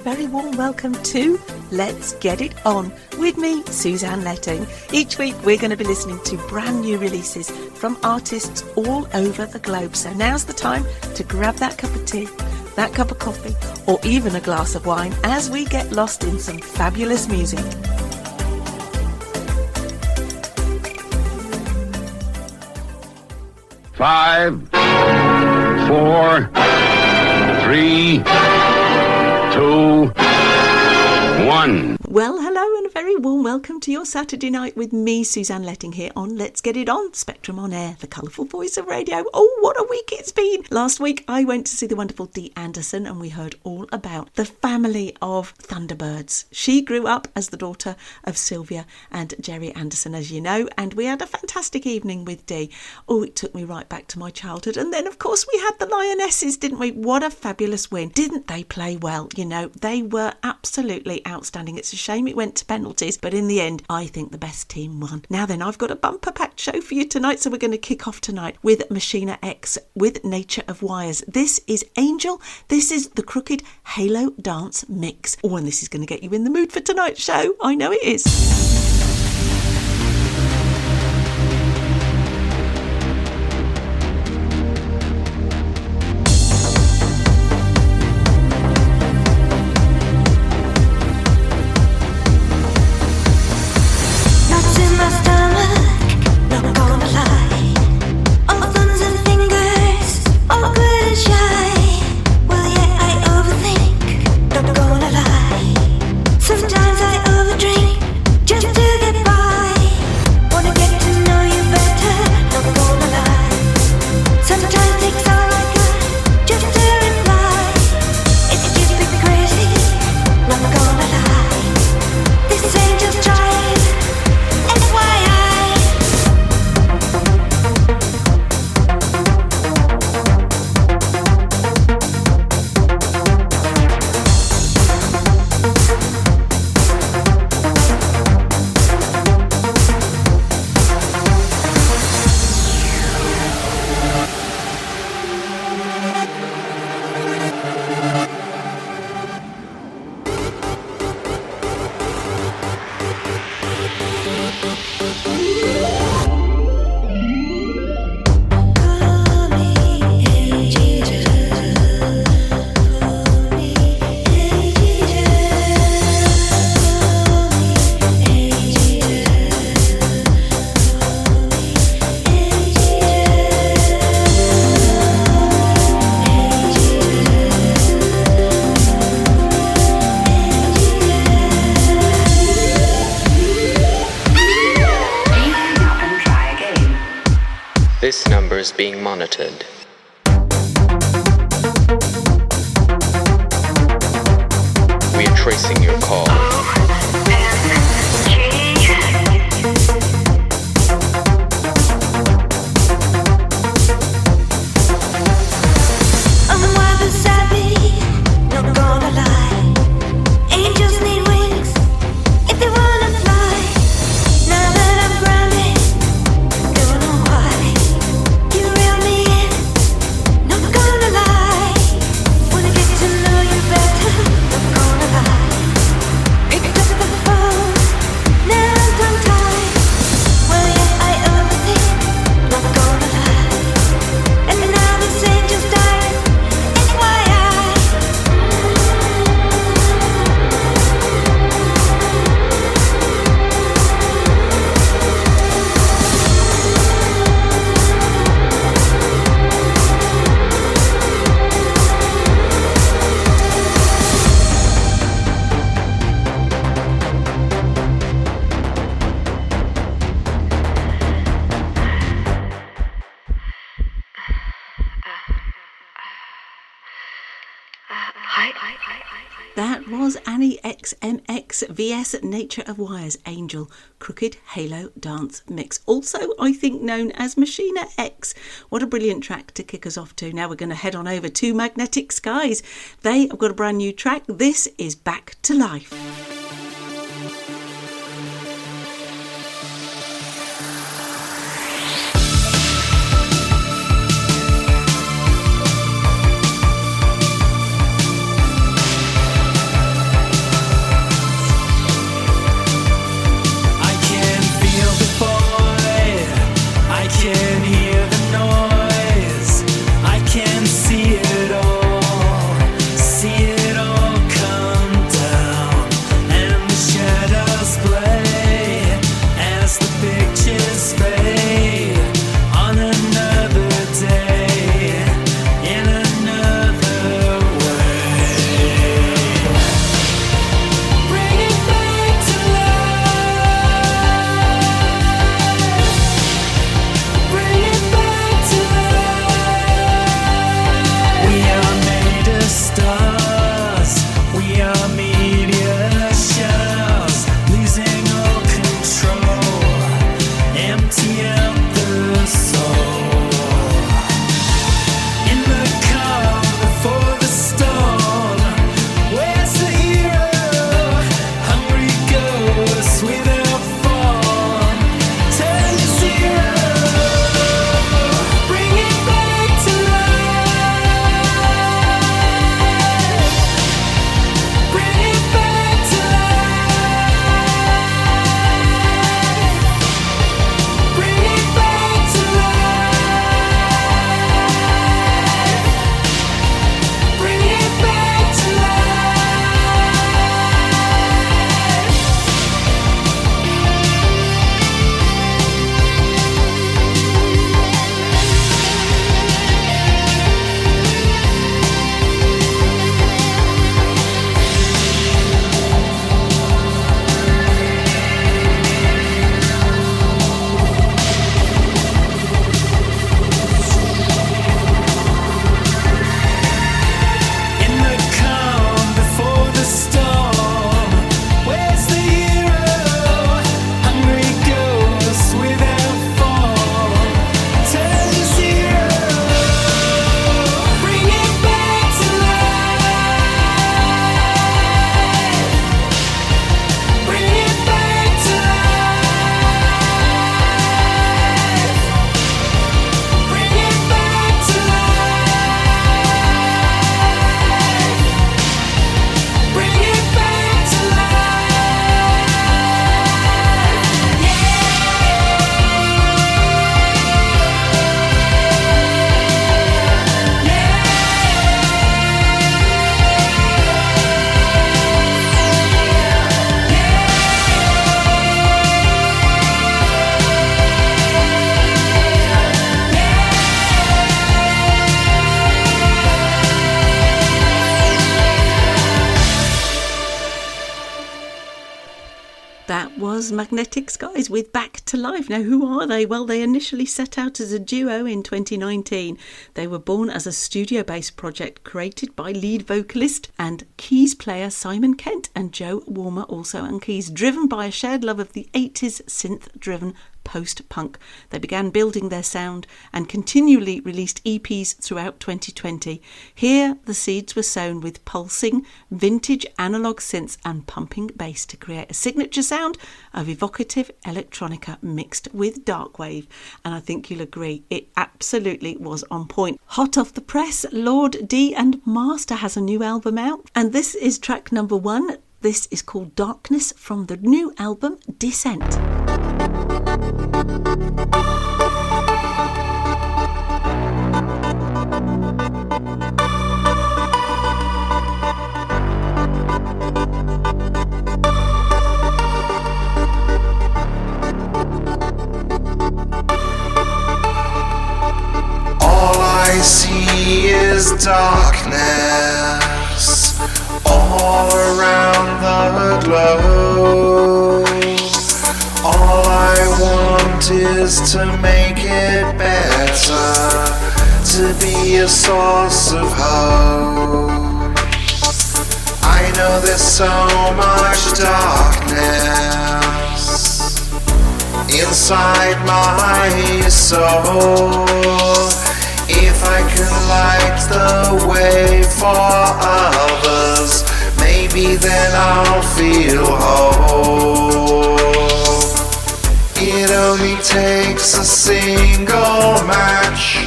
very warm welcome to Let's Get It On with me, Suzanne Letting. Each week we're going to be listening to brand new releases from artists all over the globe. So now's the time to grab that cup of tea, that cup of coffee, or even a glass of wine as we get lost in some fabulous music. Five, 4, 3, 2, 1. Well, hello and a very warm welcome to your Saturday night with me, Suzanne Letting, here on Let's Get It On, Spectrum on Air, the colourful voice of radio. Oh, what a week it's been! Last week I went to see the wonderful Dee Anderson and we heard all about the family of Thunderbirds. She grew up as the daughter of Sylvia and Jerry Anderson, as you know, and we had a fantastic evening with Dee. Oh, it took me right back to my childhood. And then, of course, we had the Lionesses, didn't we? What a fabulous win. Didn't they play well? You know, they were absolutely outstanding. It's a shame it went to penalties, but in the end, I think the best team won. Now then, I've got a bumper-packed show for you tonight, so we're going to kick off tonight with Machina X with Nature of Wires. This is Angel. This is the Crooked Halo Dance Mix. Oh, and this is going to get you in the mood for tonight's show. I know it is. Sometimes I overdrink just to get by. Wanna get to know you better, not gonna lie. Sometimes it's all I got just to reply. It's just been crazy, not gonna lie. This ain't just trying, This number is being monitored. We are tracing your call. I'm wild and savvy, not gonna lie. Angels need wings if they wanna fly. Now that I'm grounded, don't know why. You reel me in, not gonna lie. Wanna get to know you better, not gonna lie. Picked up the phone, now I'm tongue-tied. Well, yeah, I overthink, not gonna lie. And now this angel's dying, FYI. That was Annie XMX vs Nature of Wires, Angel, Crooked Halo Dance Mix. Also, I think known as Machina X. What a brilliant track to kick us off to. Now we're going to head on over to Magnetic Skies. They have got a brand new track. This is Back to Life. That was Magnetic Skies with Back to Life. Now, who are they? Well, they initially set out as a duo in 2019. They were born as a studio-based project created by lead vocalist and keys player Simon Kent and Joe Warmer, also on keys, driven by a shared love of the 80s synth-driven post-punk. They began building their sound and continually released EPs throughout 2020. Here, the seeds were sown with pulsing, vintage analog synths and pumping bass to create a signature sound of evocative electronica mixed with darkwave. And I think you'll agree, it absolutely was on point. Hot off the press, Lord D and Master has a new album out, and this is track number 1. This is called Darkness from the new album Descent. All I see is darkness all around the globe. All I want is to make it better, to be a source of hope. I know there's so much darkness inside my soul. If I can light the way for others, maybe then I'll feel whole. It only takes a single match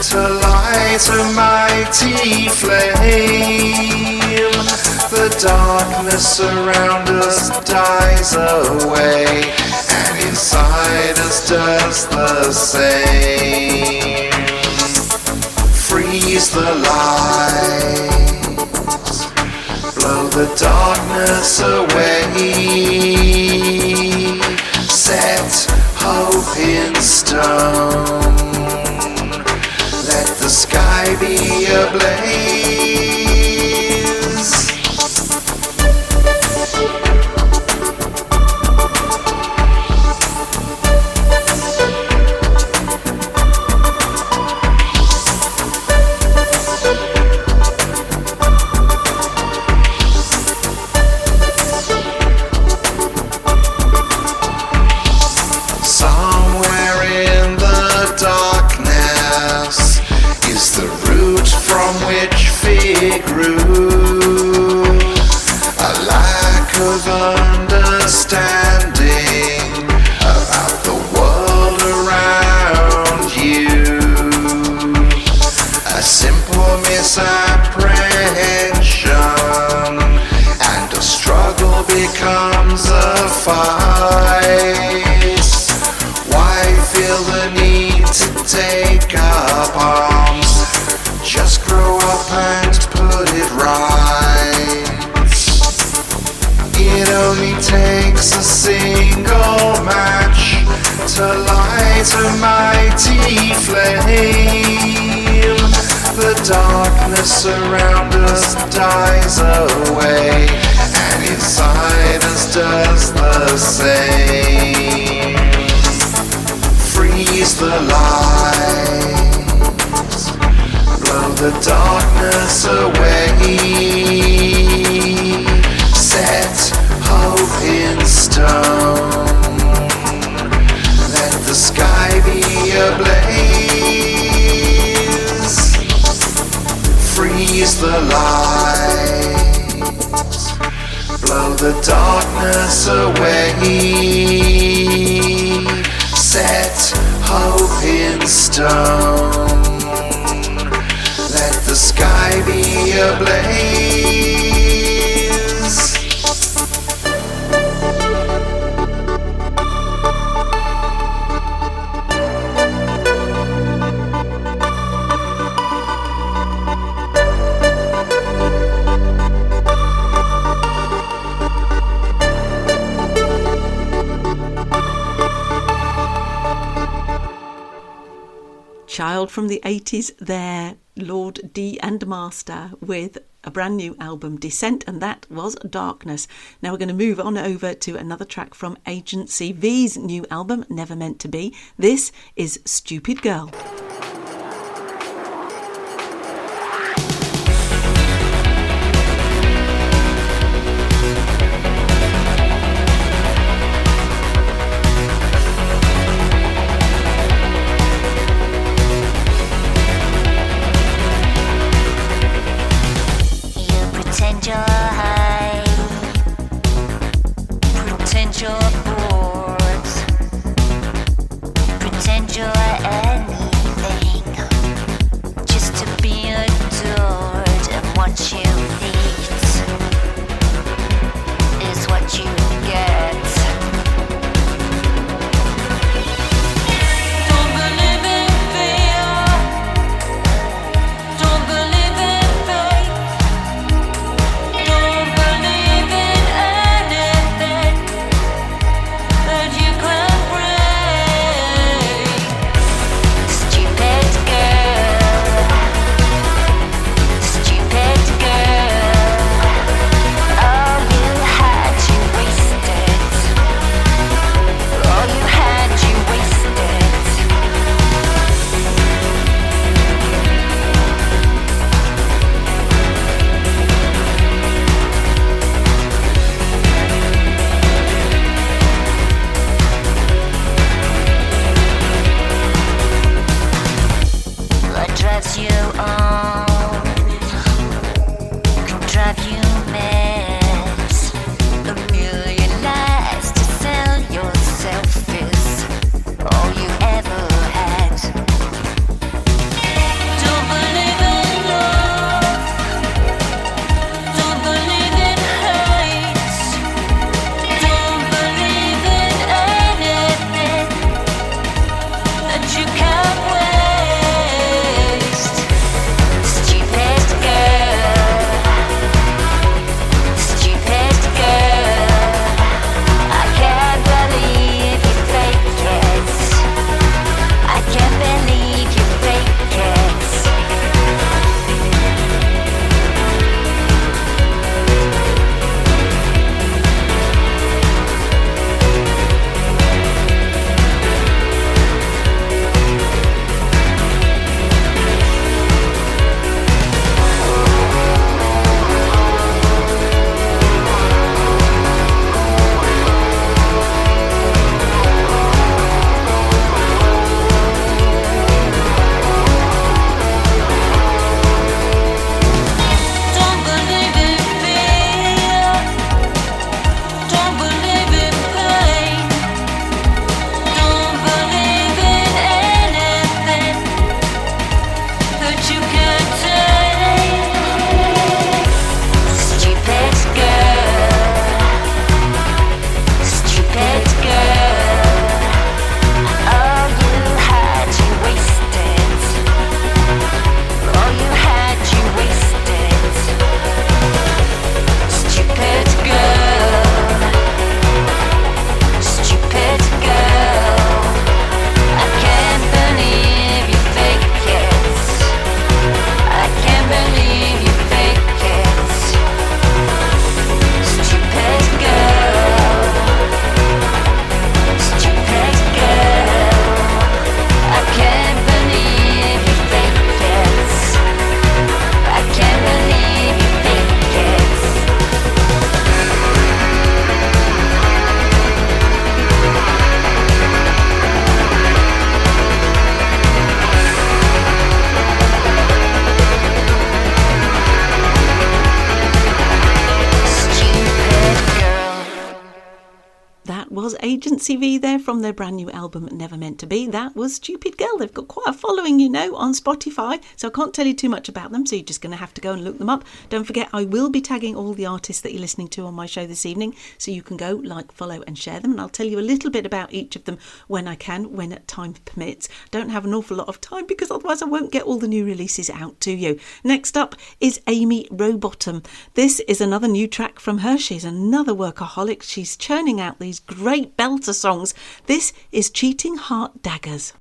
to light a mighty flame. The darkness around us dies away, and inside us does the same. Freeze the lights, blow the darkness away, set hope in stone, let the sky be ablaze. Darkness around us dies away, and inside us does the same. Freeze the lights, blow the darkness away, set hope in stone, let the sky be ablaze. Freeze the lights, blow the darkness away, set hope in stone, let the sky be ablaze. Child from the 80s there, Lord D and Master with a brand new album, Descent, and that was Darkness. Now we're going to move on over to another track from Agency V's new album, Never Meant To Be. This is Stupid Girl. was Agency V there from their brand new album Never Meant To Be. That was Stupid Girl. They've got quite a following, you know, on Spotify, so I can't tell you too much about them, so you're just going to have to go and look them up. Don't forget, I will be tagging all the artists that you're listening to on my show this evening, so you can go, like, follow and share them, and I'll tell you a little bit about each of them when I can, when time permits. Don't have an awful lot of time because otherwise I won't get all the new releases out to you. Next up is Amy Rowbottom. This is another new track from her. She's another workaholic. She's churning out these great belter songs. This is Cheating Heart Daggers.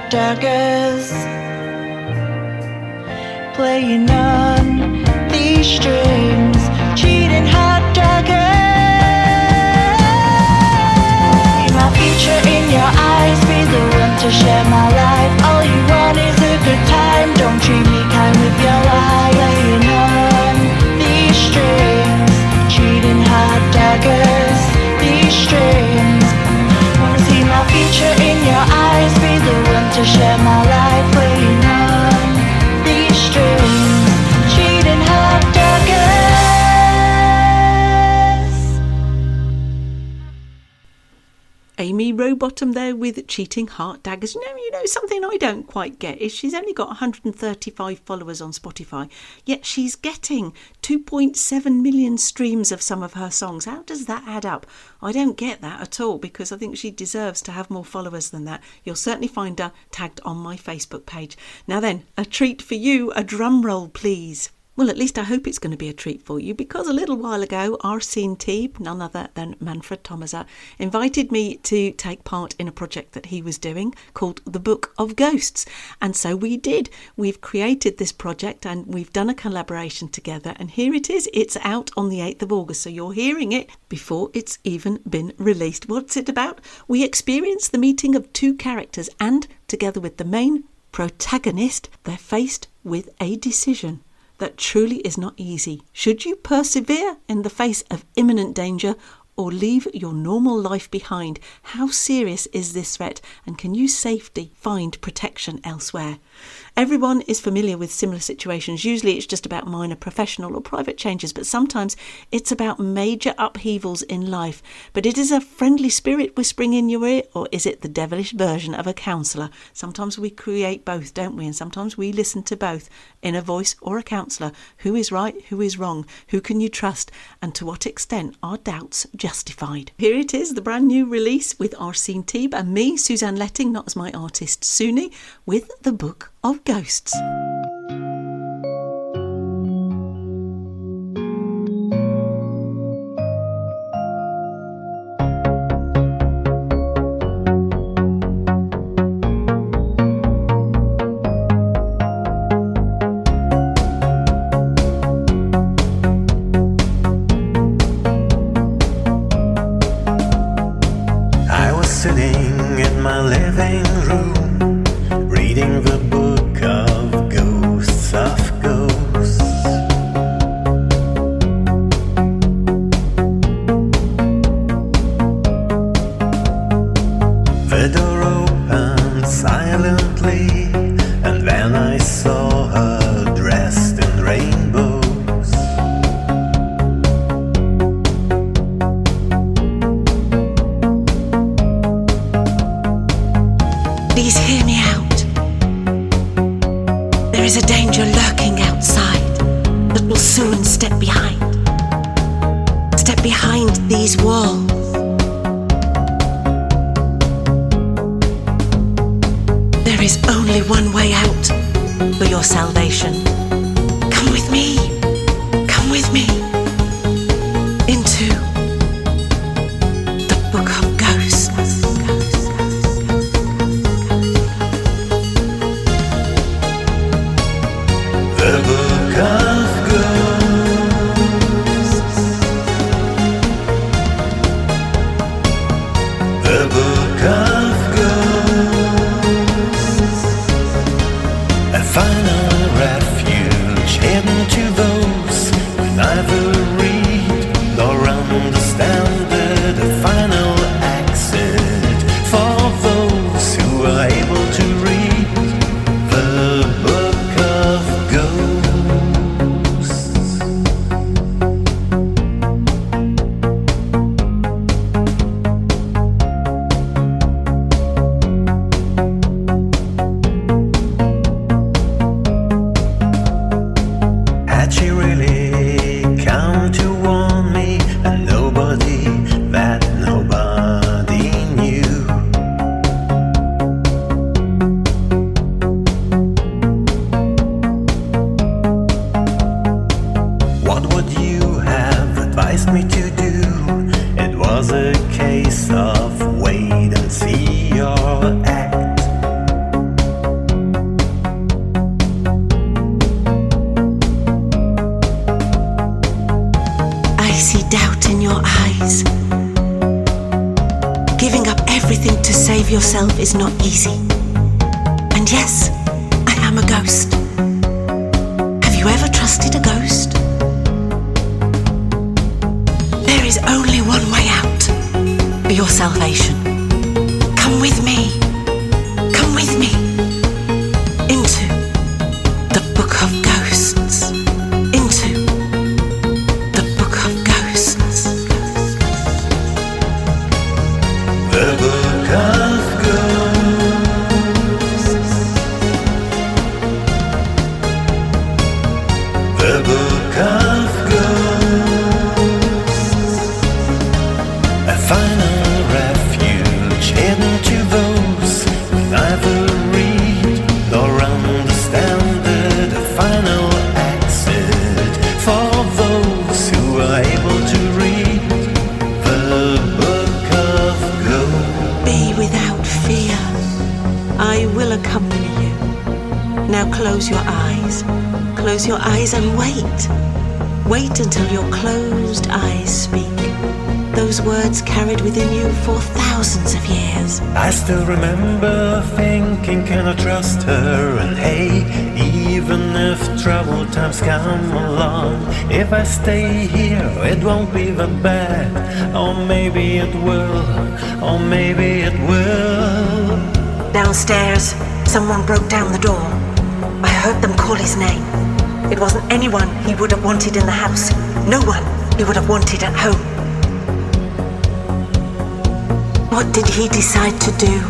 daggers playing on these strings, cheating hot daggers. See my future in your eyes, be the one to share my life. All you want is a good time, don't treat me kind with your lie. Playing on these strings, cheating hot daggers, these strings. Wanna see my future in your eyes, be the one to share my life. Playing on these strings, cheating hot daggers. Amy Rowbottom there with Cheating Heart Daggers. You know, something I don't quite get is she's only got 135 followers on Spotify, yet she's getting 2.7 million streams of some of her songs. How does that add up? I don't get that at all, because I think she deserves to have more followers than that. You'll certainly find her tagged on my Facebook page. Now then, a treat for you, a drum roll please. Well, at least I hope it's going to be a treat for you, because a little while ago, Arsene Teeb, none other than Manfred Thomaser, invited me to take part in a project that he was doing called The Book of Ghosts. And so we did. We've created this project and we've done a collaboration together. And here it is. It's out on the 8th of August. So you're hearing it before it's even been released. What's it about? We experience the meeting of two characters, and together with the main protagonist, they're faced with a decision that truly is not easy. Should you persevere in the face of imminent danger, or leave your normal life behind? How serious is this threat, and can you safely find protection elsewhere? Everyone is familiar with similar situations. Usually it's just about minor professional or private changes, but sometimes it's about major upheavals in life. But it is a friendly spirit whispering in your ear, or is it the devilish version of a counsellor? Sometimes we create both, don't we? And sometimes we listen to both, inner voice or a counsellor. Who is right? Who is wrong? Who can you trust? And to what extent are doubts justified? Here it is, the brand new release with Arsene Teeb and me, Suzanne Letting, not as my artist Suni, with The Book of Ghosts. I was sitting in my living room, reading the book of ghosts of ghosts. The door opened silently, and then I saw her dressed in rainbows. Please hear me out. There is a danger lurking outside that will soon step behind. Step behind these walls. There is only one way out for your salvation. Come with me. Come with me into the Book of Ghosts. The book of ghosts. The book of ghosts. A final refuge hidden to those who neither read nor understand it. A final exit for those who are able to read the book of ghosts. of yourself is not easy. And yes, I am a ghost. Have you ever trusted a ghost? There is only one way out for your salvation. Come with me. Come with me into the book of ghosts. Into the book of ghosts. The book of ghosts. The book of ghosts. A final refuge hidden to those who neither read nor understand it. A final exit for those who are able to read the book of ghosts. Be without fear. I will accompany you. Now close your eyes. Close your eyes and wait. Wait until your closed eyes speak. Those words carried within you for thousands of years. I still remember thinking, can I trust her? And hey, even if troubled times come along, if I stay here, it won't be that bad. Or maybe it will, or maybe it will. Downstairs, someone broke down the door. I heard them call his name. It wasn't anyone he would have wanted in the house. No one he would have wanted at home. What did he decide to do?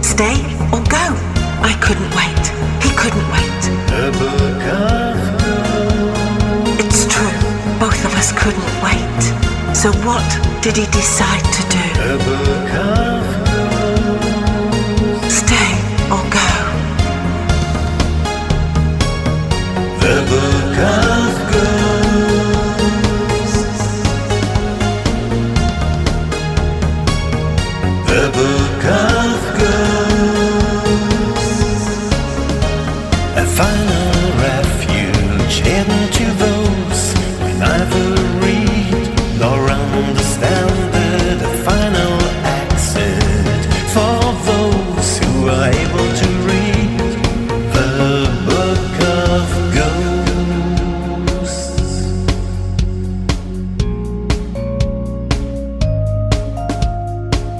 Stay or go? I couldn't wait. He couldn't wait. The book of ghosts. It's true. Both of us couldn't wait. So what did he decide to do? The book of ghosts. Stay or go? The book of ghosts. The book of ghosts. A final refuge hidden to those who neither read nor understand it. A final exit for those who are able to read the book of ghosts.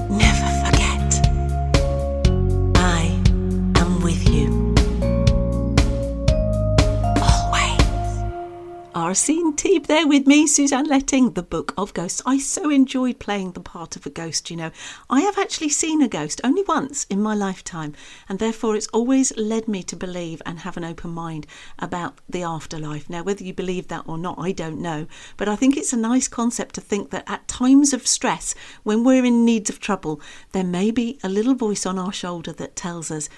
Never forget. I am with you. Always. Arsene Teeb there with me, Suzanne Letting, the Book of Ghosts. I so enjoyed playing the part of a ghost, you know. I have actually seen a ghost only once in my lifetime, and therefore it's always led me to believe and have an open mind about the afterlife. Now, whether you believe that or not, I don't know, but I think it's a nice concept to think that at times of stress, when we're in need of trouble, there may be a little voice on our shoulder that tells us,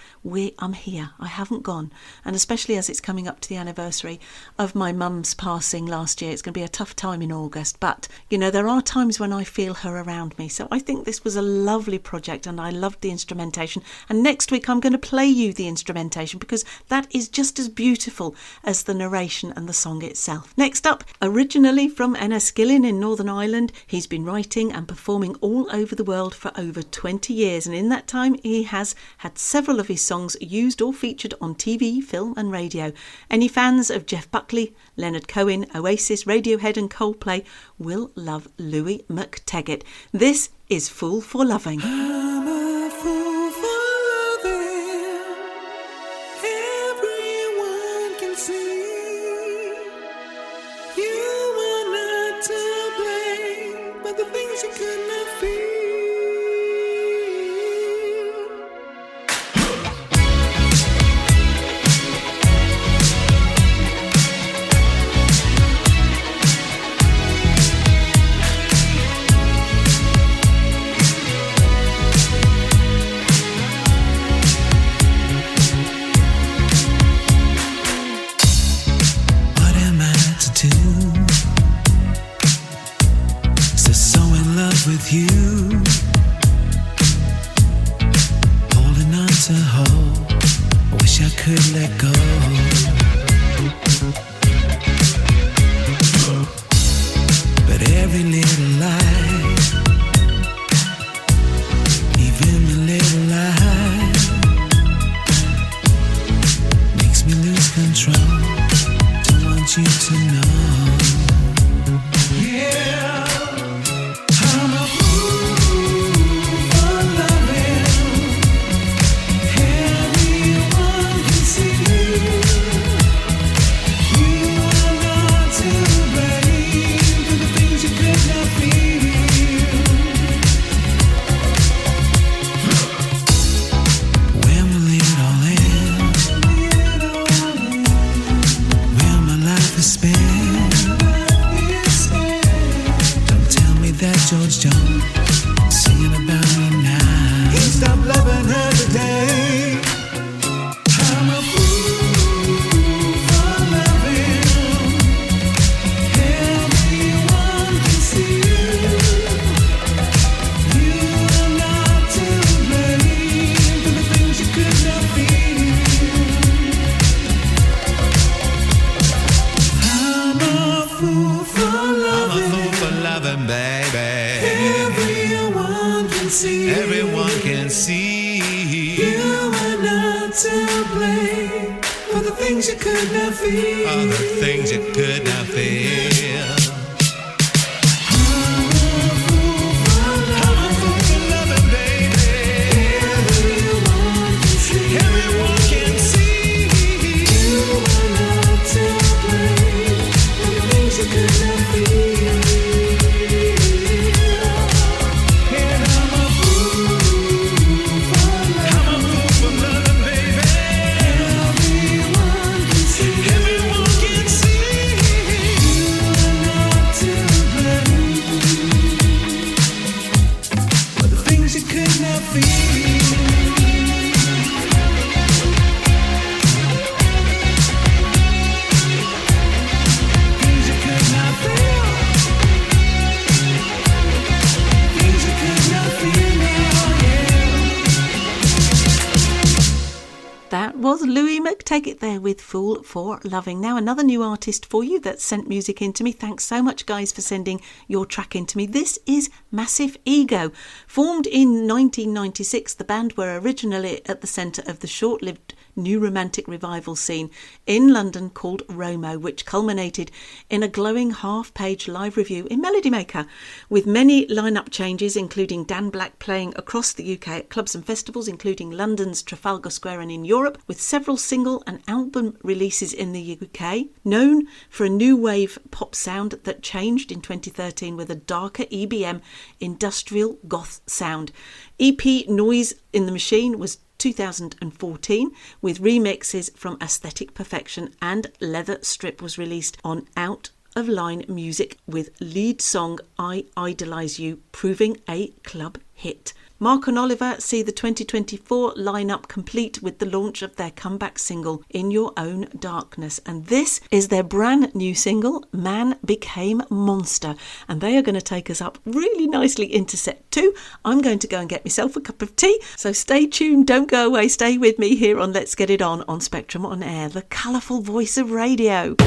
I'm here, I haven't gone. And especially as it's coming up to the anniversary of my mum's passing last year, it's going to be a tough time in August, but you know, there are times when I feel her around me. So I think this was a lovely project and I loved the instrumentation, and next week I'm going to play you the instrumentation because that is just as beautiful as the narration and the song itself. Next up, originally from Enniskillen in Northern Ireland, he's been writing and performing all over the world for over 20 years, and in that time he has had several of his songs used or featured on TV, film and radio. Any fans of Jeff Buckley, Leonard Cohen, Oasis, Radiohead and Coldplay will love Louis McTaggart. This is Fool for Loving. I'm a fool for loving. Everyone can see you were not to blame, but the things you could not feel. What am I to do? So in love with you, holding on to hope. I wish I could let go. But every little lie, even the little lie, you to know. Yeah, I'm a fool for loving. Everyone can see you are not to blame for the things you could not feel. When will it all end? Will my life is spent? Don't tell me that George Jones singing about me now. He stopped loving her today. I'm a fool for loving. Everyone can see you are not to blame for the things you could not feel. I'm a fool for loving. I'm a fool for loving, baby. Everyone can see. Everyone can see. You are not to blame for the things you could not feel. All the things you could not feel. I'm a fool for loving, baby. Everyone can see. Everyone can see. You are not to blame for the things you could not feel. And I'm a fool for loving, baby. Everyone can see. Everyone can see. You are not to blame for the things you could not feel. Things you could not feel. Things you could not feel now, yeah. That was Louis McTaggart there with Fool for Loving. Now another new artist for you that sent music in to me. Thanks so much, guys, for sending your track in to me. This is Massive Ego. Formed in 1996, the band were originally at the centre of the short-lived new romantic revival scene in London called Romo, which culminated in a glowing half-page live review in Melody Maker, with many line-up changes, including Dan Black playing across the UK at clubs and festivals, including London's Trafalgar Square and in Europe, with several single and album releases in the UK. Known for a new wave pop sound that changed in 2013 with a darker EBM industrial goth sound. EP Noise in the Machine was 2014 with remixes from Aesthetic Perfection, and Leather Strip was released on Out of Line Music with lead song I Idolize You proving a club hit. Mark and Oliver see the 2024 lineup complete with the launch of their comeback single In Your Own Darkness, and this is their brand new single Man Became Monster, and they are going to take us up really nicely into set 2. I'm going to go and get myself a cup of tea, so stay tuned, don't go away, stay with me here on Let's Get It On Spectrum On Air, the colourful voice of radio.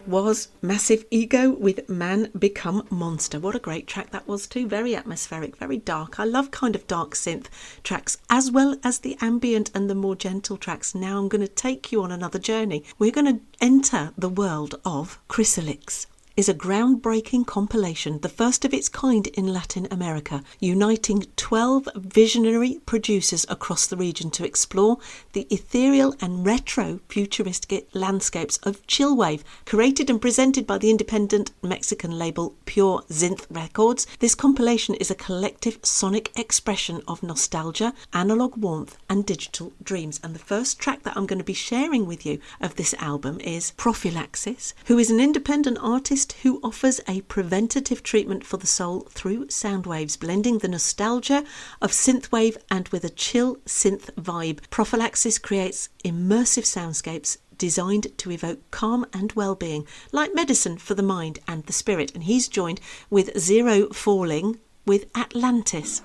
was Massive Ego with Man Become Monster. What a great track that was too. Very atmospheric, very dark. I love kind of dark synth tracks as well as the ambient and the more gentle tracks. Now I'm going to take you on another journey. We're going to enter the world of Chrysalix. Is a groundbreaking compilation, the first of its kind in Latin America, uniting 12 visionary producers across the region to explore the ethereal and retro-futuristic landscapes of chillwave. Created and presented by the independent Mexican label Pure Zinth Records, this compilation is a collective sonic expression of nostalgia, analog warmth and digital dreams. And the first track that I'm going to be sharing with you of this album is Prophylaxis, who is an independent artist who offers a preventative treatment for the soul through sound waves, blending the nostalgia of synthwave and with a chill synth vibe. Prophylaxis creates immersive soundscapes designed to evoke calm and well-being, like medicine for the mind and the spirit. And he's joined with Zero Falling with Atlantis.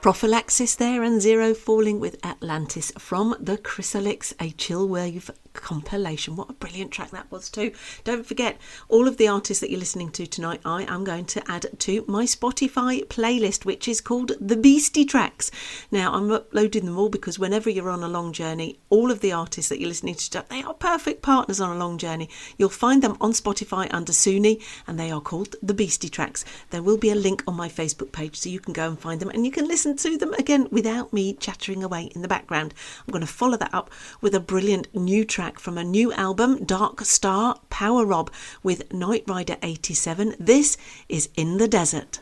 Prophylaxis there and Zero Falling with Atlantis from the Chrysalix, a chillwave compilation. What a brilliant track that was too. Don't forget, all of the artists that you're listening to tonight, I am going to add to my Spotify playlist, which is called The Beastie Tracks. Now, I'm uploading them all because whenever you're on a long journey, all of the artists that you're listening to, they are perfect partners on a long journey. You'll find them on Spotify under Suni, and they are called The Beastie Tracks. There will be a link on my Facebook page so you can go and find them, and you can listen to them again without me chattering away in the background. I'm going to follow that up with a brilliant new track from a new album, Dark Star Power Rob, with Night Rider 87. This is In the Desert.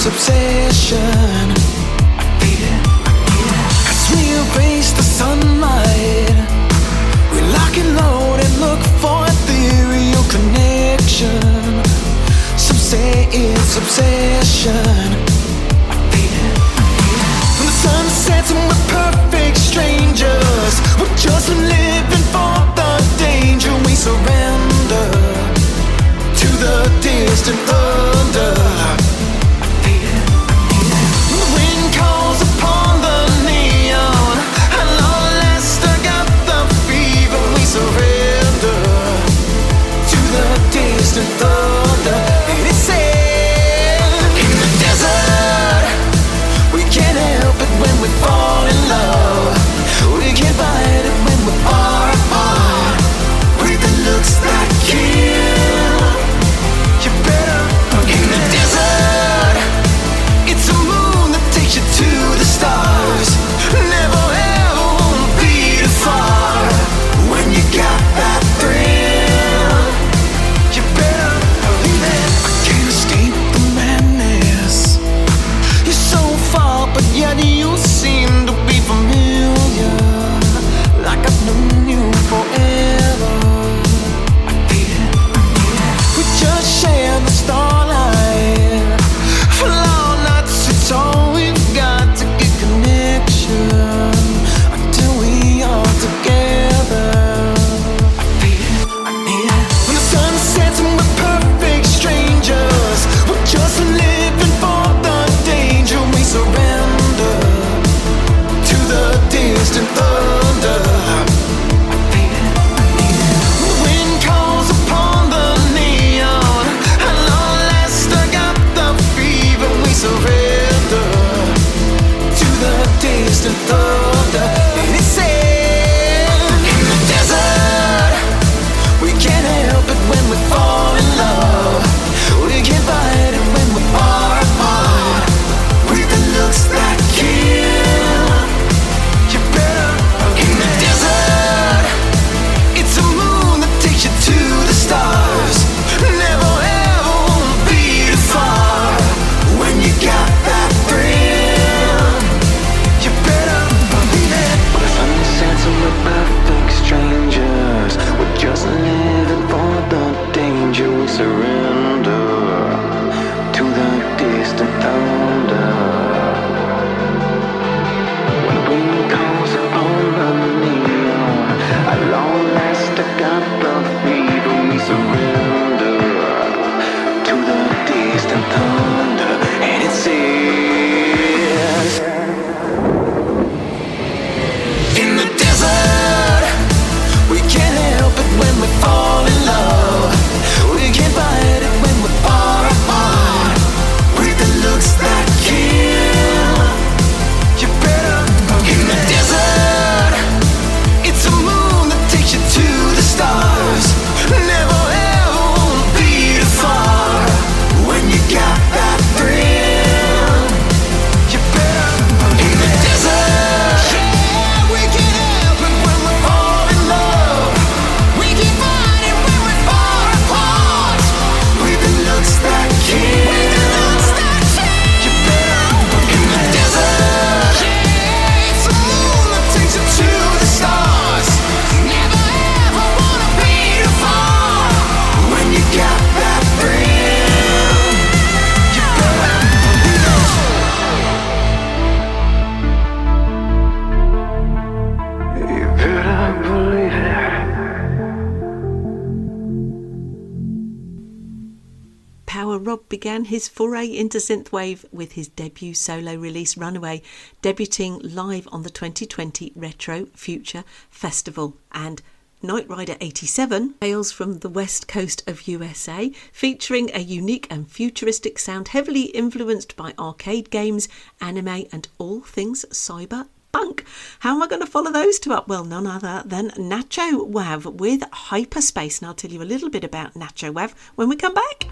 Obsession, I feel it, 'cause we erase the sunlight. We lock and load and look for ethereal connection. Some say it's obsession, I feel it. When the sun sets and we're perfect strangers, we're just living for the danger. We surrender to the distant thunder. Surrender to the distant thunder. And it said, in the desert, we can't help it when we fall in love. We can't fight it when we are apart. Breathing looks like kill. You better in the desert. It's a moon that takes you to the stars. Never ever wanna be too far. When you got that thrill, you better believe it. I can't escape the madness. You're so far, but yet you seem to be familiar, like I've known you forever. I feel it. We just share the starlight. For long nights, it's all we've got to get connection until we are together. Strangers, we're just living for the danger. We surrender to the distant thunder. I feel it, I need it. The wind calls upon the neon. At long last I got the fever. We surrender to the distant thunder. And it said, in the desert, we can't help it when we fall in love. We can't fight it when we are apart. Breathing looks like kill. You better in the desert. It's a moon that takes you to the stars. Never ever wanna be too far. When you got that thrill, you better believe it. When the sun sets and we're perfect strangers, we're just living for the danger. We surrender to the distant thunder. When the wind calls upon the neon, at long last I got the fever. We surrender to the distant thunder. And it says, in the desert, we can't help it when we fall in love. We can't fight it Rob began his foray into synthwave with his debut solo release Runaway, debuting live on the 2020 Retro Future Festival. And Knight Rider 87 hails from the west coast of USA, featuring a unique and futuristic sound heavily influenced by arcade games, anime and all things cyberpunk. How am I going to follow those two up? Well, none other than Nacho Wav with Hyperspace, and I'll tell you a little bit about Nacho Wav when we come back.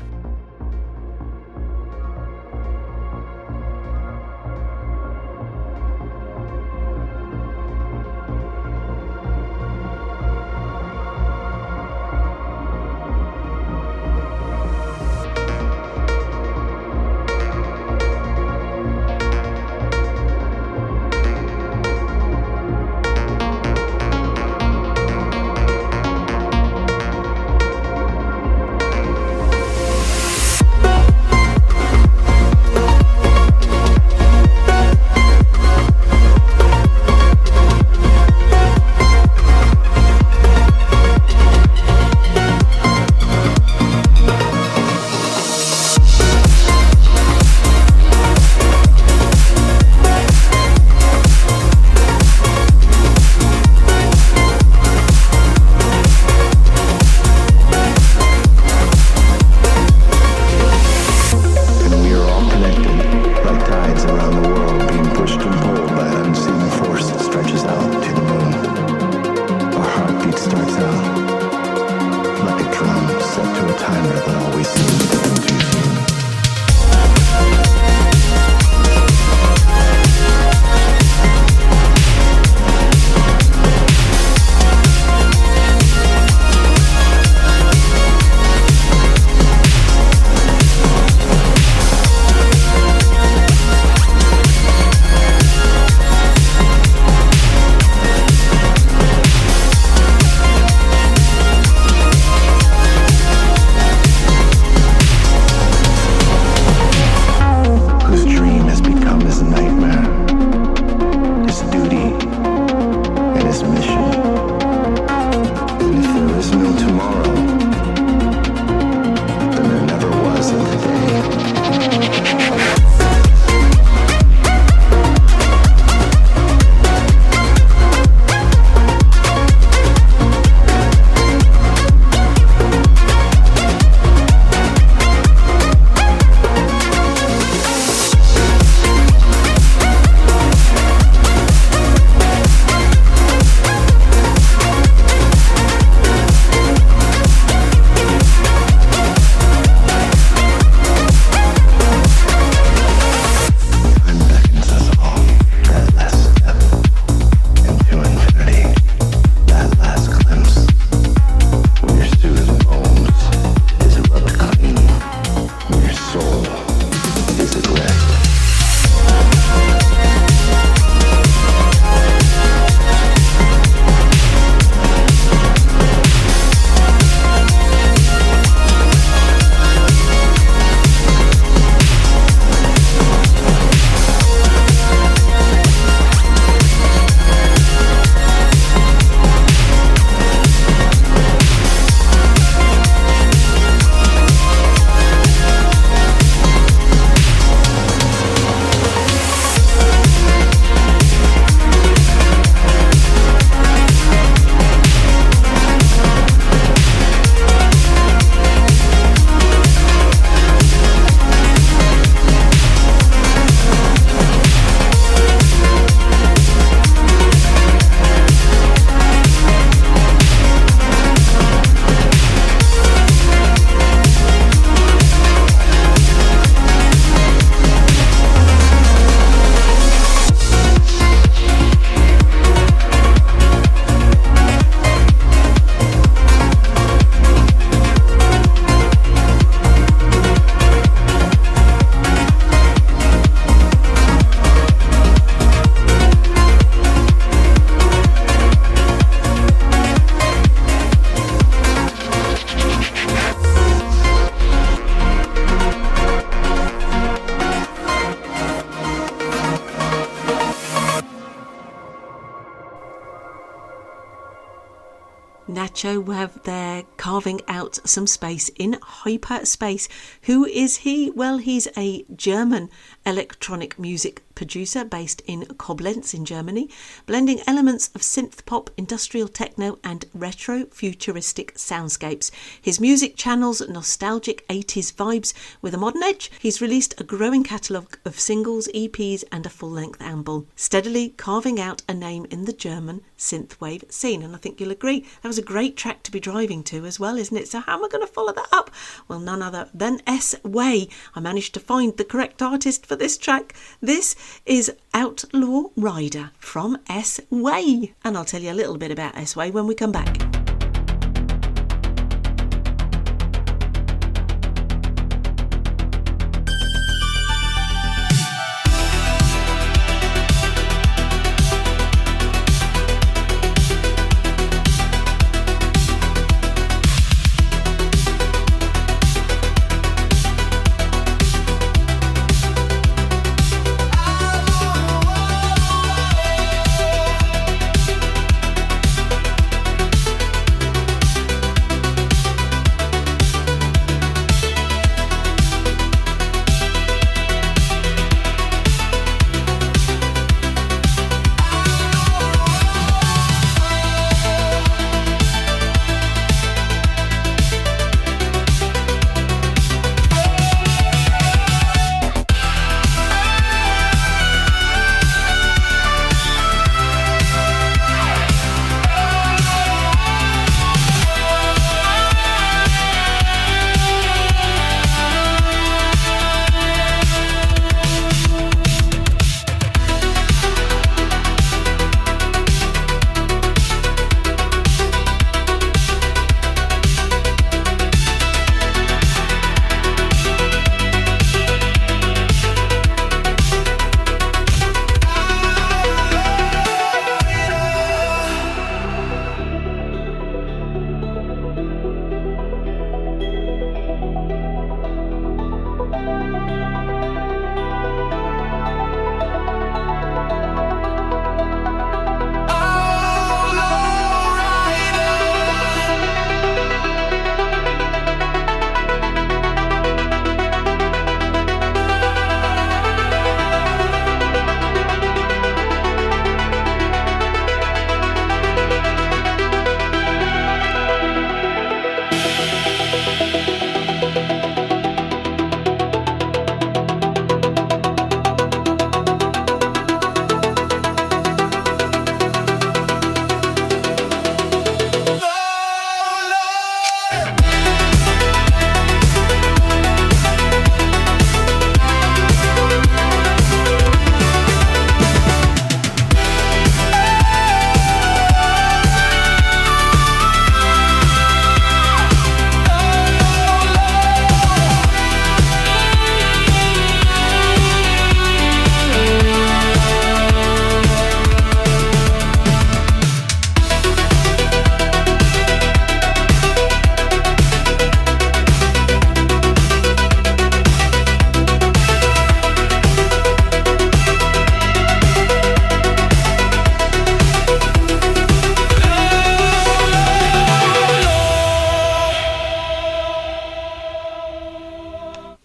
Nacho Webb there, carving out some space in hyperspace. Who is he? Well, he's a German electronic music producer based in Koblenz in Germany, blending elements of synth pop, industrial techno and retro futuristic soundscapes. His music channels nostalgic 80s vibes with a modern edge. He's released a growing catalogue of singles, EPs and a full-length album, steadily carving out a name in the German synthwave scene. And I think you'll agree that was a great track to be driving to as well, isn't it? So how am I going to follow that up? Well, none other than S-Way. I managed to find the correct artist for this track. This is Outlaw Rider from S-Way. And I'll tell you a little bit about S-Way when we come back.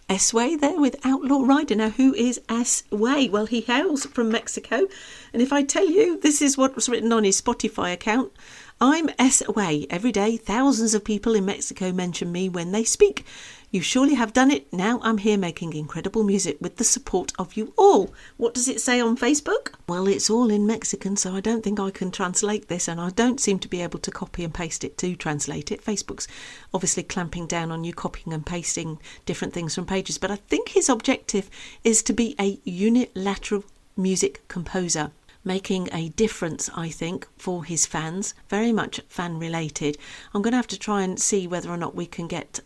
S-Way there with Outlaw Rider. Now, who is S-Way? Well, he hails from Mexico. And if I tell you, this is what was written on his Spotify account. I'm S-Way. Every day, thousands of people in Mexico mention me when they speak. You surely have done it. Now I'm here making incredible music with the support of you all. What does it say on Facebook? Well, it's all in Mexican, so I don't think I can translate this, and I don't seem to be able to copy and paste it to translate it. Facebook's obviously clamping down on you copying and pasting different things from pages, but I think his objective is to be a unilateral music composer, making a difference, I think, for his fans, very much fan related. I'm going to have to try and see whether or not we can get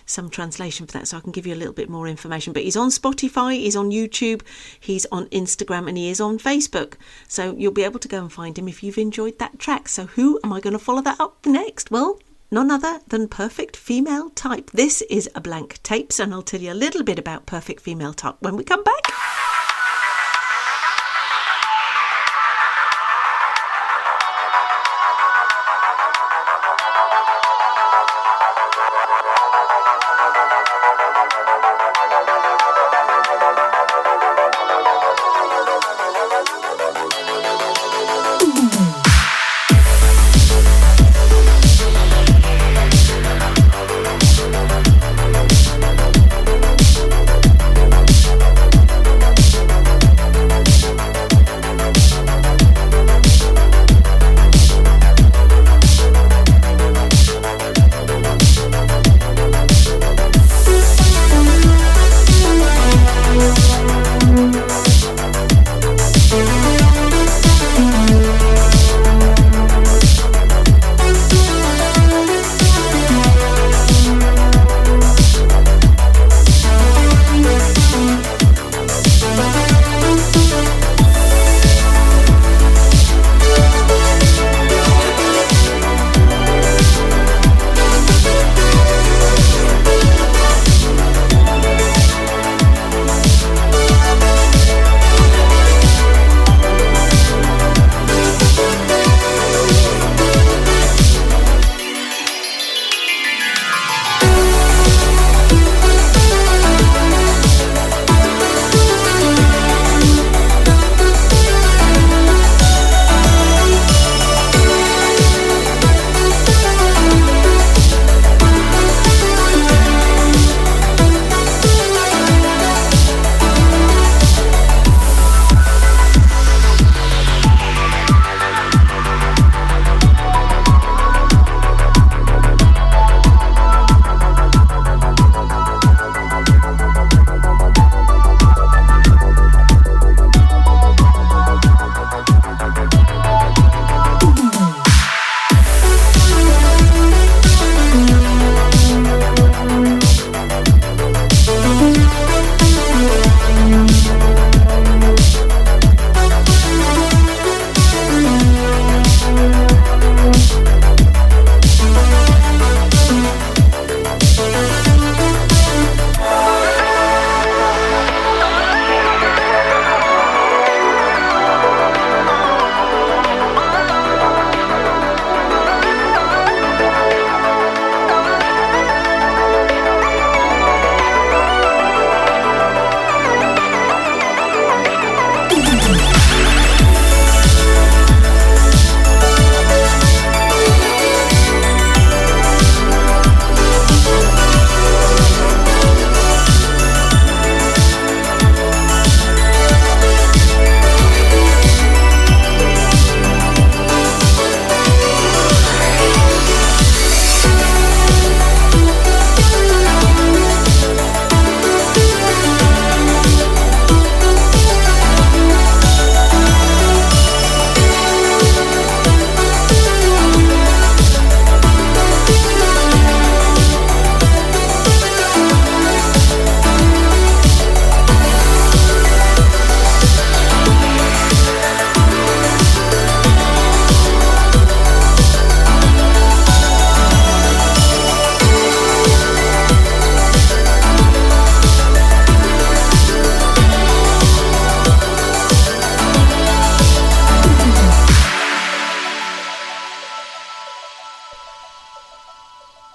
some translation for that, so I can give you a little bit more information. But he's on Spotify, he's on YouTube, he's on Instagram, and he is on Facebook. So you'll be able to go and find him if you've enjoyed that track. So who am I going to follow that up next? Well, none other than Perfect Female Type. This is a Blank Tapes, and I'll tell you a little bit about Perfect Female Type when we come back.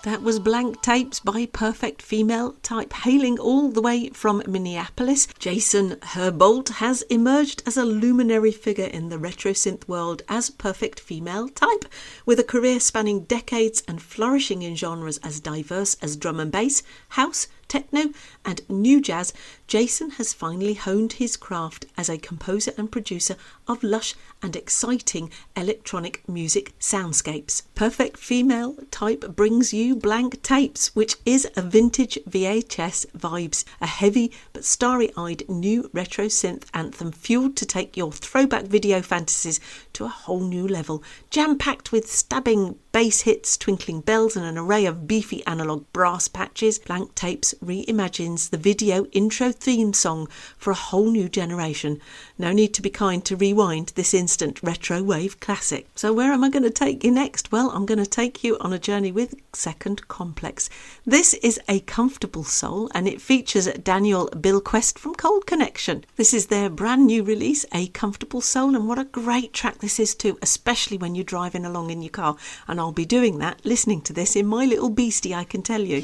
That was Blank Tapes by Perfect Female Type, hailing all the way from Minneapolis. Jason Herbold has emerged as a luminary figure in the retro synth world as Perfect Female Type, with a career spanning decades and flourishing in genres as diverse as drum and bass, house, techno and new jazz. Jason has finally honed his craft as a composer and producer of lush and exciting electronic music soundscapes. Perfect Female Type brings you Blank Tapes, which is a vintage VHS vibes, a heavy but starry-eyed new retro synth anthem fueled to take your throwback video fantasies to a whole new level, jam-packed with stabbing bass hits, twinkling bells and an array of beefy analogue brass patches. Blank Tapes reimagines the video intro theme song for a whole new generation. No need to be kind to rewind rewind this instant retro wave classic. So where am I going to take you next? Well, I'm going to take you on a journey with Second Complex. This is A Comfortable Soul, and it features Daniel Bilquest from Cold Connection. This is their brand new release, A Comfortable Soul, and what a great track this is too, especially when you're driving along in your car. And I'll be doing that, listening to this in my little beastie, I can tell you.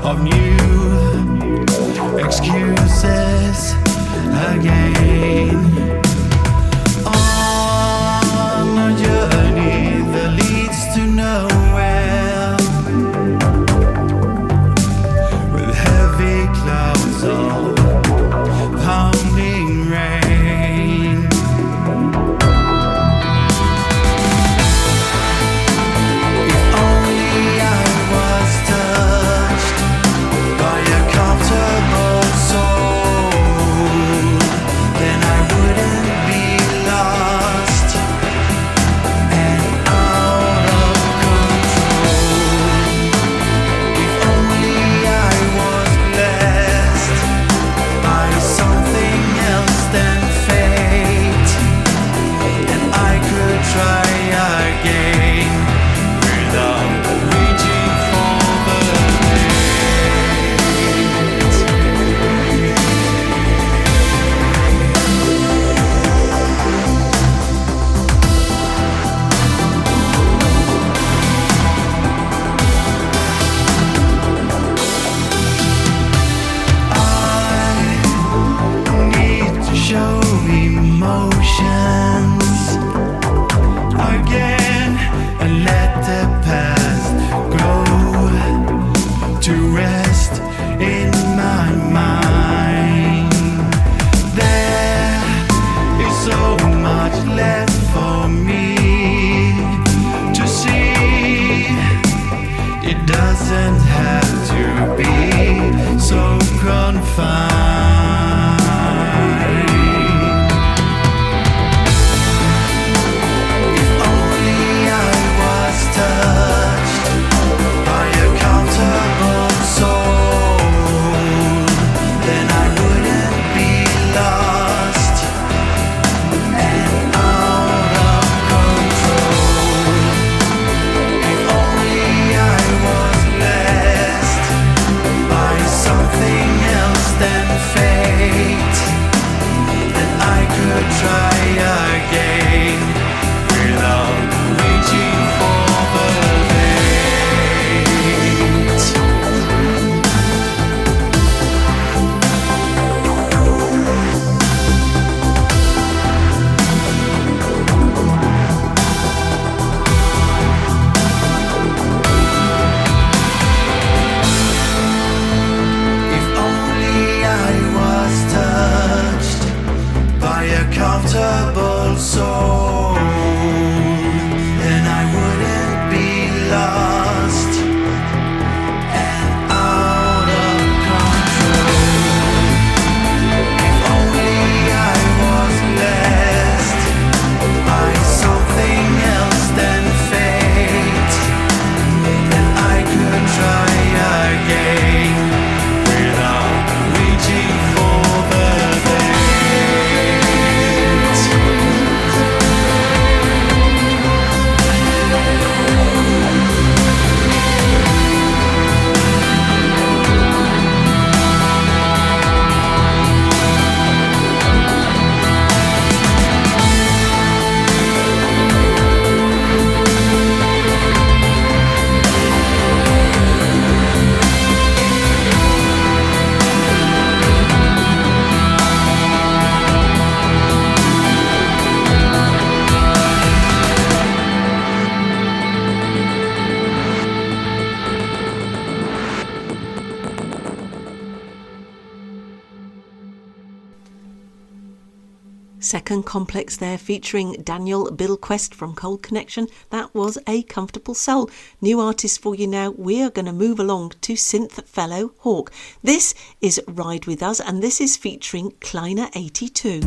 Of new Second Complex there, featuring Daniel Billquest from Cold Connection. That was A Comfortable Soul. New artist for you now. We are going to move along to Synth Fellow Hawk. This is Ride With Us, and this is featuring Kleiner 82.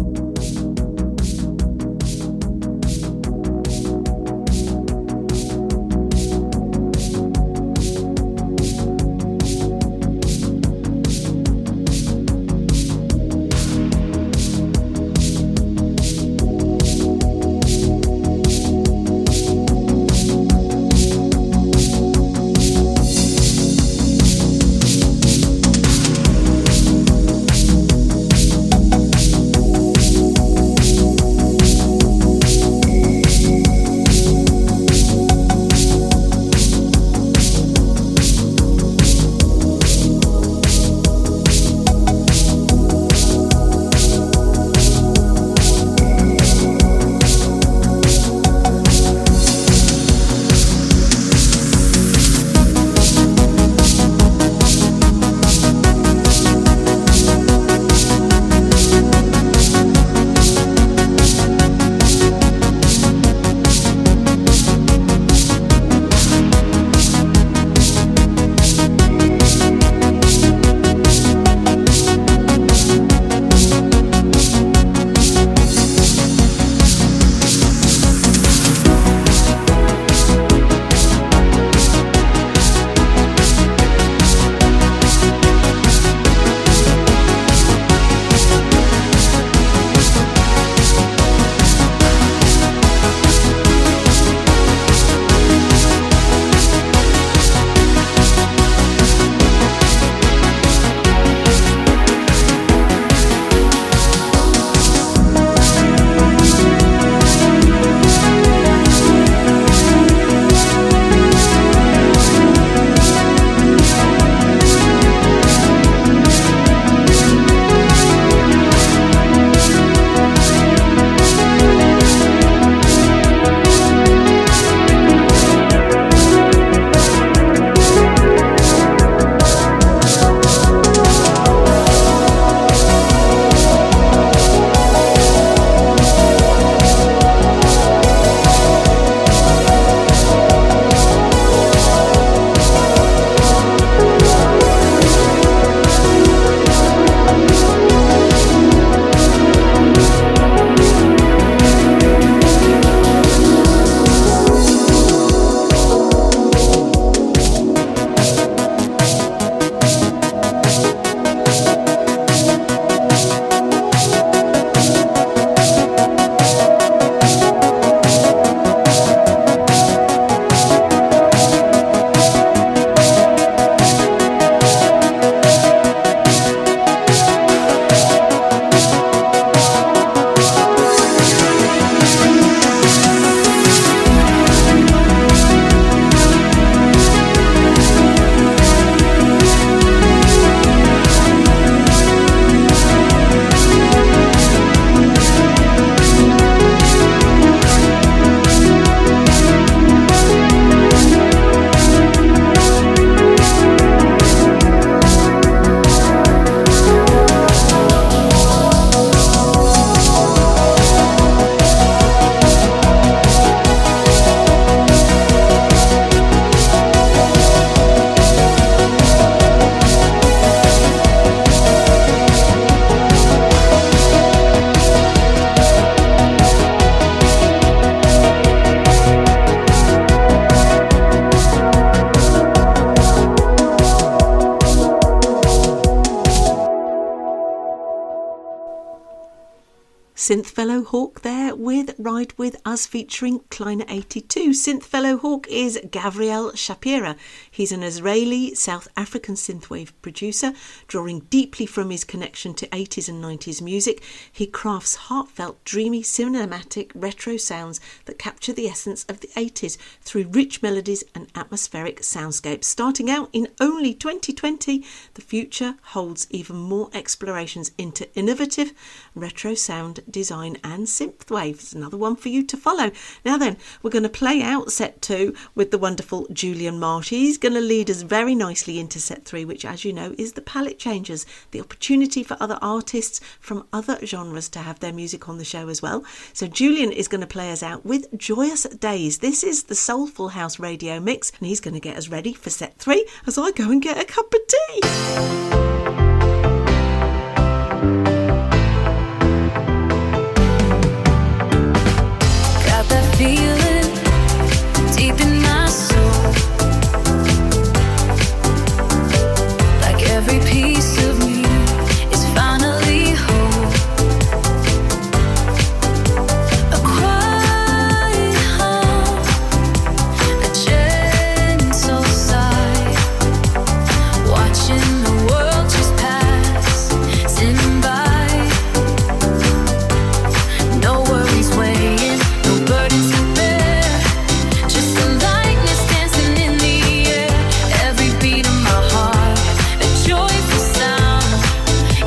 Synthfellow Hawk there with Ride With Us featuring Kleiner 82. Synthfellow Hawk is Gavriel Shapira. He's an Israeli South African synthwave producer, drawing deeply from his connection to 80s and 90s music. He crafts heartfelt, dreamy, cinematic retro sounds that capture the essence of the 80s through rich melodies and atmospheric soundscapes. Starting out in only 2020, the future holds even more explorations into innovative retro sound design and synthwave. It's another one for you to follow. Now then, we're going to play out set 2 with the wonderful Julian Marsh. He's going to lead us very nicely into set 3, which, as you know, is the palette changers, the opportunity for other artists from other genres to have their music on the show as well. So Julian is going to play us out with Joyous Days. This is the Soulful House Radio mix, and he's going to get us ready for set 3 as I go and get a cup of tea. Got that feeling deep in my soul, like every piece of me is finally whole. A quiet hum, a gentle sigh, watching the world just pass, sitting by. No worries weighing, no burdens to bear, just a lightness dancing in the air. Every beat of my heart, a joyful sound.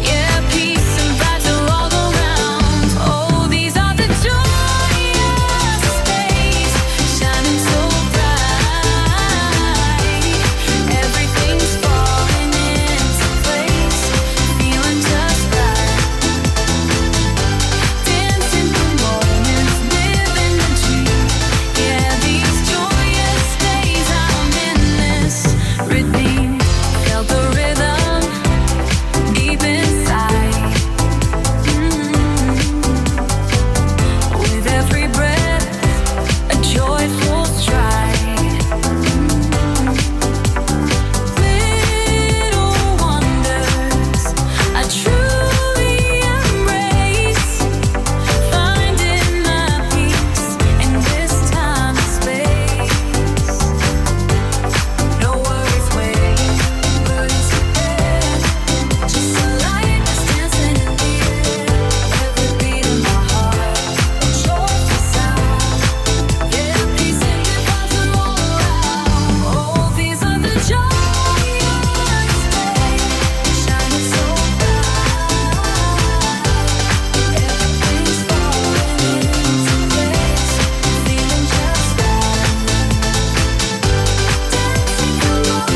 Yeah, peace and vibes are all around. Oh, these are the joyous days, shining so bright. Everything's falling into place, feeling just right. Dancing through moments, living the dream. Yeah, these joyous days, I'm in this rhythm. Felt the rhythm deep inside. With every breath, a joyful stride. Little wonders I truly embrace, finding my peace in this time and space. No worries weighing, burdens to bear, just a lightness dancing in the air. Every beat of my heart, a joyful sound. Yeah, peace and good vibes are all around. Oh, these are the joyous days, shining so bright. Everything's falling into place, feeling just right. Dancing through moments, living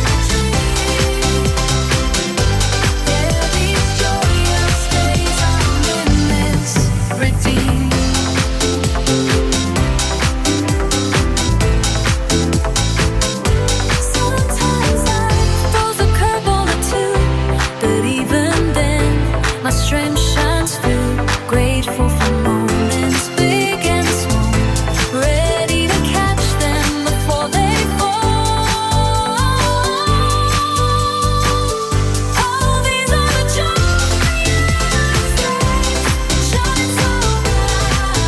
the dream. Yeah, these joyous days, I'm in this routine. Sometimes life throws a curveball or two, but even then, my strength shines through. Grateful for moments big and small, ready to catch them before they fall. Oh, these are the joyous days, shining so bright.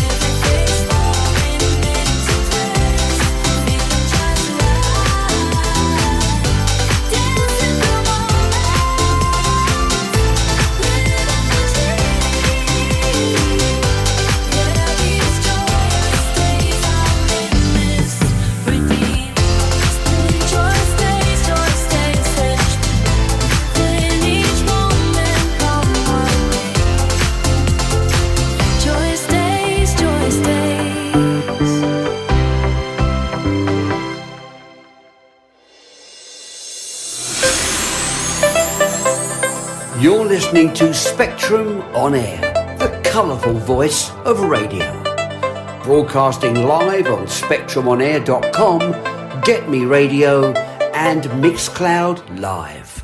Everything's falling into place, feeling just right. Dancing through moments, living the dream. Yeah, these joyous days, I'm in this routine. Joyous days, in each moment come my way. Joyous days, joyous days. You're listening to Spectrum On Air, the colourful voice of radio. Broadcasting live on spectrumonair.com, Get Me Radio and Mixcloud Live.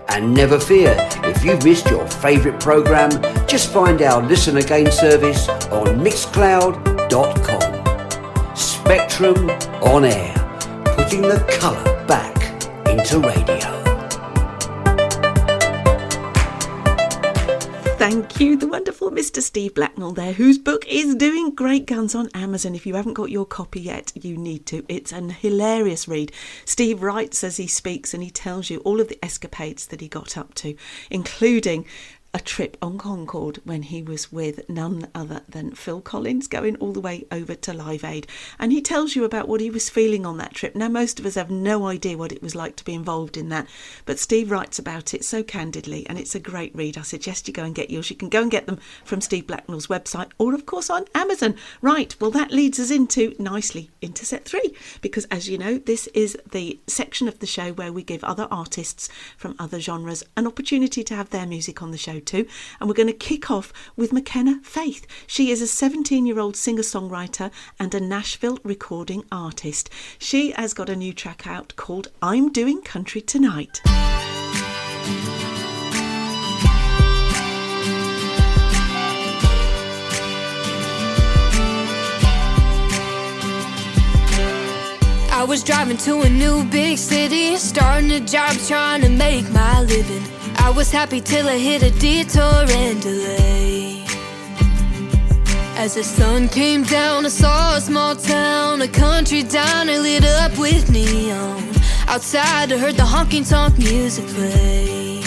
And never fear, if you've missed your favourite programme, just find our Listen Again service on mixcloud.com. Spectrum On Air, putting the colour back into radio. Thank you, the wonderful Mr. Steve Blacknell there, whose book is doing great guns on Amazon. If you haven't got your copy yet, you need to. It's an hilarious read. Steve writes as he speaks, and he tells you all of the escapades that he got up to, including a trip on Concorde when he was with none other than Phil Collins, going all the way over to Live Aid. And he tells you about what he was feeling on that trip. Now, most of us have no idea what it was like to be involved in that, but Steve writes about it so candidly, and it's a great read. I suggest you go and get yours. You can go and get them from Steve Blacknell's website, or of course on Amazon. Right, well, that leads us nicely into set 3, because as you know, this is the section of the show where we give other artists from other genres an opportunity to have their music on the show too. And we're going to kick off with McKenna Faith. She is a 17-year-old singer-songwriter and a Nashville recording artist. She has got a new track out called I'm Doing Country Tonight. I was driving to a new big city, starting a job, trying to make my living. I was happy till I hit a detour and delay. As the sun came down, I saw a small town, a country diner lit up with neon. Outside, I heard the honky-tonk music play.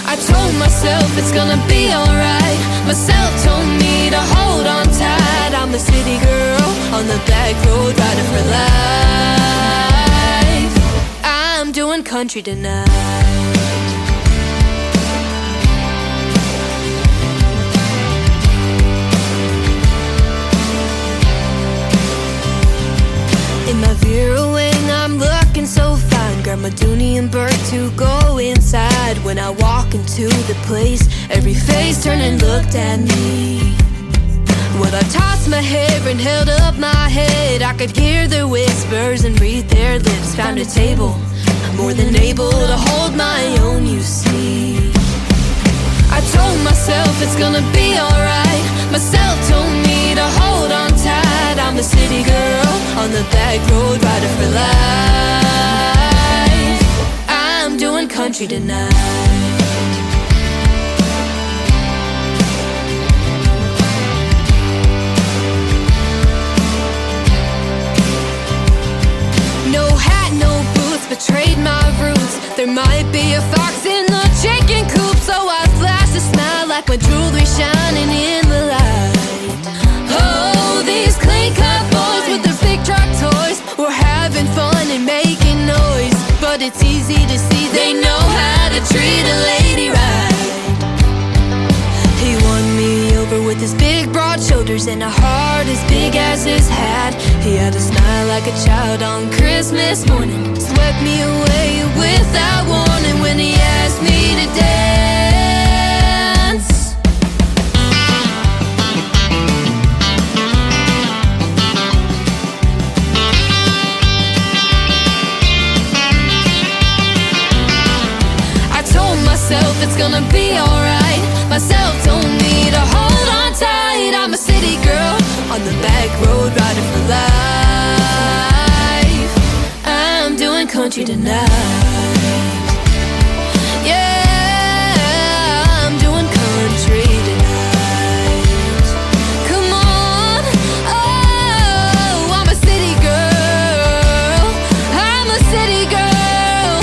I told myself it's gonna be alright. Myself told me to hold on tight. I'm a city girl on the back road, riding for life. I'm doing country tonight. In my Vera wing, I'm looking so fine. Grab my Dooney and Bert to go inside. When I walk into the place, every face turned and looked at me. Well, I tossed my hair and held up my head. I could hear their whispers and read their lips. Found a table, more than able to hold my own, you see. I told myself it's gonna be alright. Myself told me to hold on tight. I'm a city girl on the back road, riding for life. I'm doing country tonight. No hat, no boots, betrayed my roots. There might be a fox in the chicken coop, so I flashed a smile like my jewelry shining in the light. Oh, these clean cut boys with their big truck toys were having fun and making noise, but it's easy to see they know how to treat a lady right. He won me over with his big broad shoulders and a heart as big as his hat. He had a smile like a child on Christmas morning, swept me away without warning when he asked me to dance. I told myself it's gonna be alright. Myself told me to hold on tight. I'm a city girl on the back road, riding for life. I'm doing country tonight. Yeah, I'm doing country tonight. Come on, oh, I'm a city girl. I'm a city girl.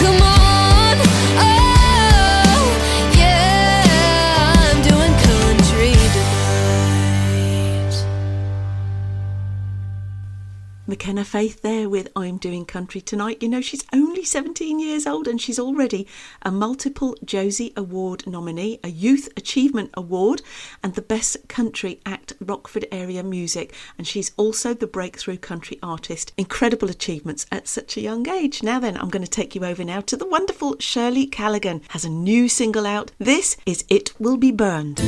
Come on, oh, yeah, I'm doing country tonight. McKenna Faith there with I'm Doing Country Tonight. You know, she's only 17 years old and she's already a multiple Josie Award nominee, a Youth Achievement Award, and the Best Country Act Rockford Area Music. And she's also the Breakthrough Country Artist. Incredible achievements at such a young age. Now then, I'm going to take you over now to the wonderful Shirley Callaghan. Has a new single out. This is It Will Be Burned.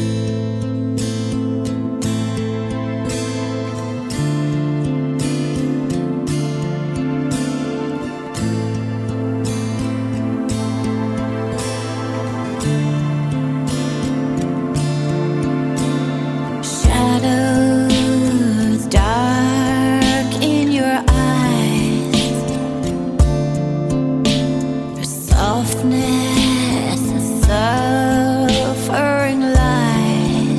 Shadows dark in your eyes, your softness, a suffering light.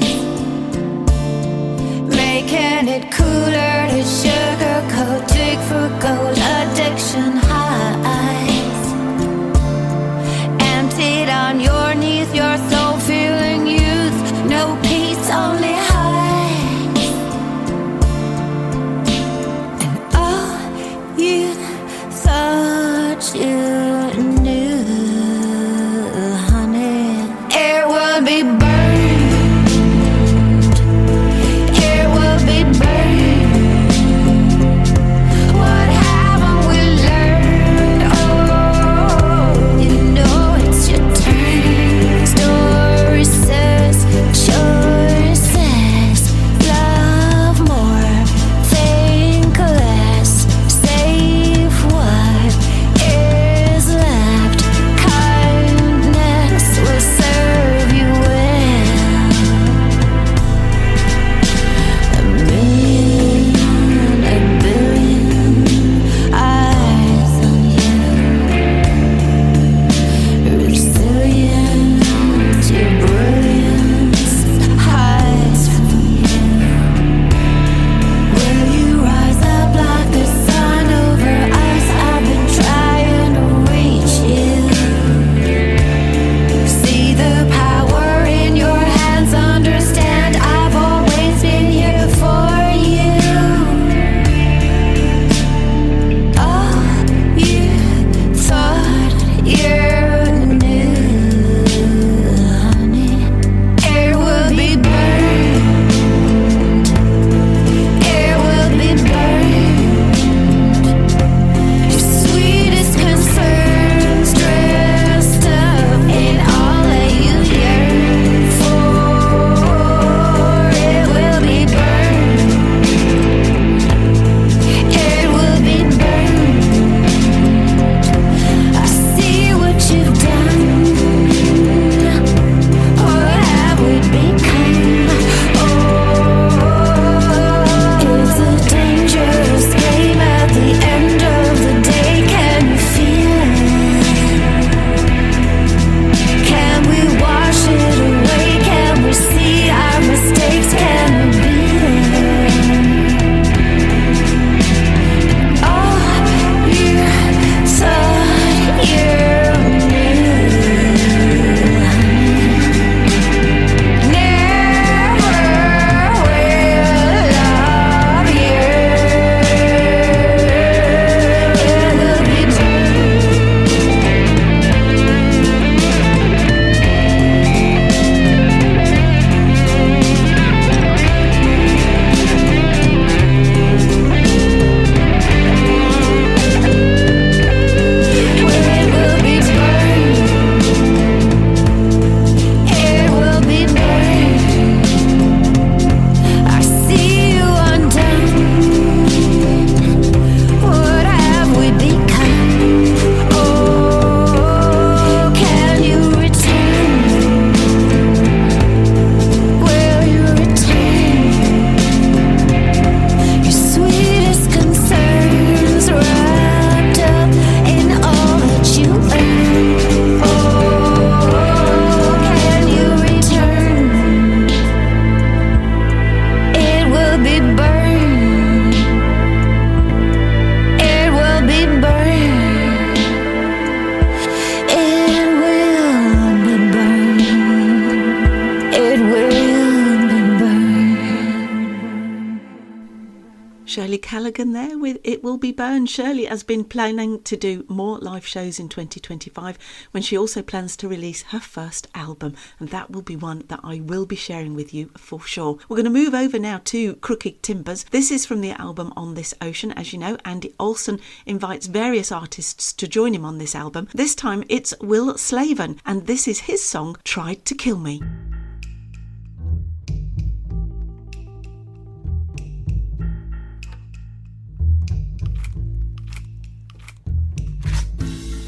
Shirley Callaghan there with It Will Be Burned. Shirley has been planning to do more live shows in 2025 when she also plans to release her first album, and that will be one that I will be sharing with you for sure. We're going to move over now to Crooked Timbers. This is from the album On This Ocean. As you know, Andy Olsen invites various artists to join him on this album. This time it's Will Slaven, and this is his song Tried to Kill Me.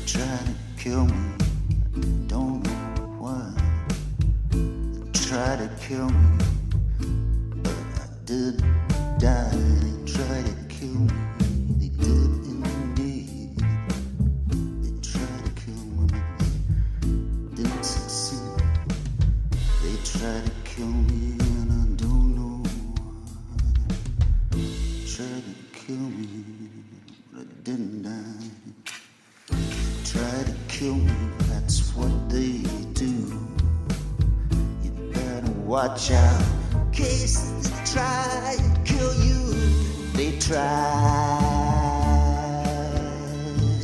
Try to kill me, I don't know why. They try to kill me, but I did die. They tried to kill me, they did indeed. They tried to kill me, but they didn't succeed. They tried to kill me and I don't know why. They tried to kill me, but I didn't die. Try to kill me, that's what they do. You better watch out in case they try to kill you. They try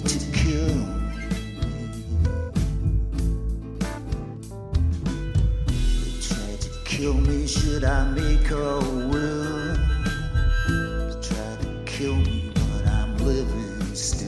to kill me. They try to kill me, should I make a will? They try to kill me, but I'm living still.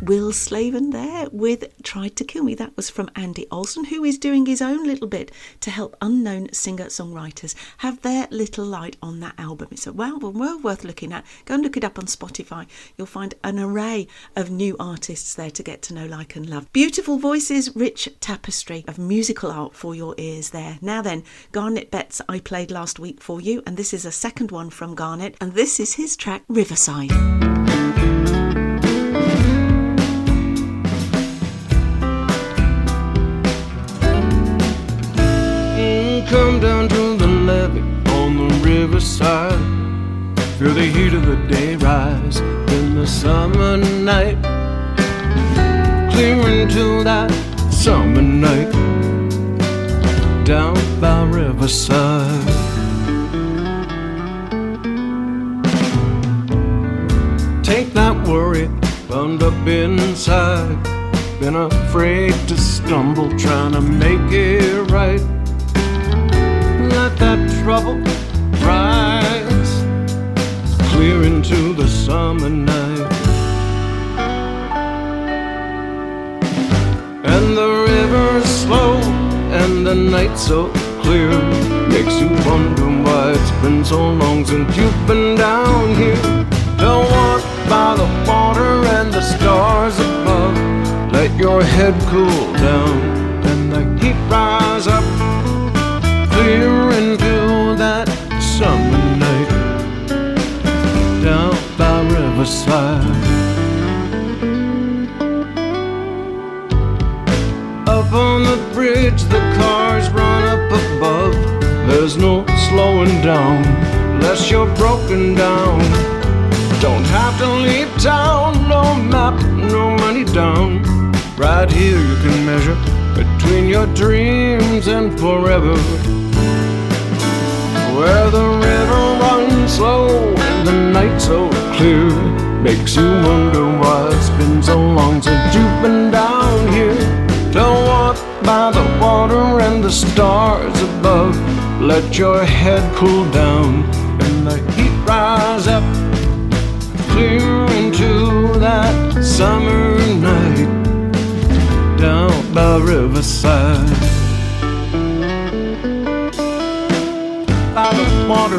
Will Slaven there with Tried to Kill Me. That was from Andy Olsen, who is doing his own little bit to help unknown singer-songwriters have their little light on that album. It's an album well worth looking at. Go and look it up on Spotify. You'll find an array of new artists there to get to know, like and love. Beautiful voices, rich tapestry of musical art for your ears there. Now then, Garnet Betts I played last week for you, and this is a second one from Garnet, and this is his track Riverside. Come down to the levee on the riverside. Feel the heat of the day rise in the summer night. Clear into that summer night down by Riverside. Take that worry wound up inside. Been afraid to stumble, trying to make it right. Let that trouble rise, clear into the summer night. And the river's slow, and the night so clear, makes you wonder why it's been so long since you've been down here. To walk by the water and the stars above, let your head cool down and the heat rise up, clear into that summer night, down by Riverside. Up on the bridge the cars run up above, there's no slowing down unless you're broken down. Don't have to leave town, no map, no money down. Right here you can measure between your dreams and forever. Where the river runs slow and the night so clear, makes you wonder why it's been so long since you've been down here. To walk by the water and the stars above, let your head cool down and the heat rise up, clear into that summer night, down by Riverside. By the water,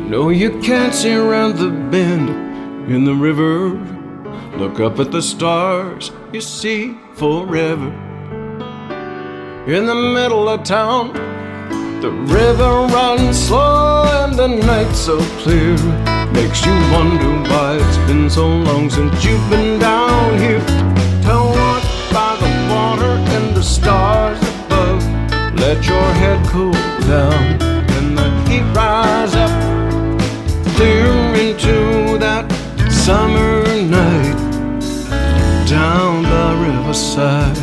no, you can't see around the bend in the river. Look up at the stars, you see forever. In the middle of town, the river runs slow and the night so clear, makes you wonder why it's been so long since you've been down here. To walk by the water and the stars above, let your head cool down and the heat rise up, clear into that summer night, down by Riverside.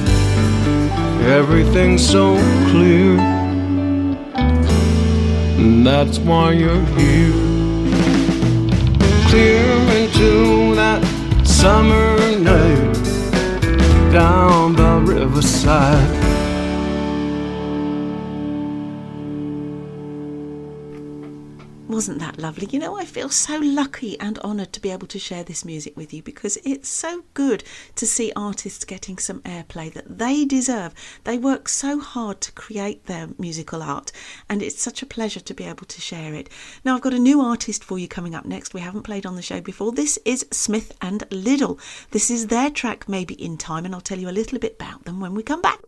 Everything's so clear, and that's why you're here. Clear into that summer night, down by Riverside. Wasn't that lovely? You know, I feel so lucky and honoured to be able to share this music with you, because it's so good to see artists getting some airplay that they deserve. They work so hard to create their musical art, and it's such a pleasure to be able to share it. Now, I've got a new artist for you coming up next. We haven't played on the show before. This is Smith and Liddell. This is their track Maybe in Time, and I'll tell you a little bit about them when we come back.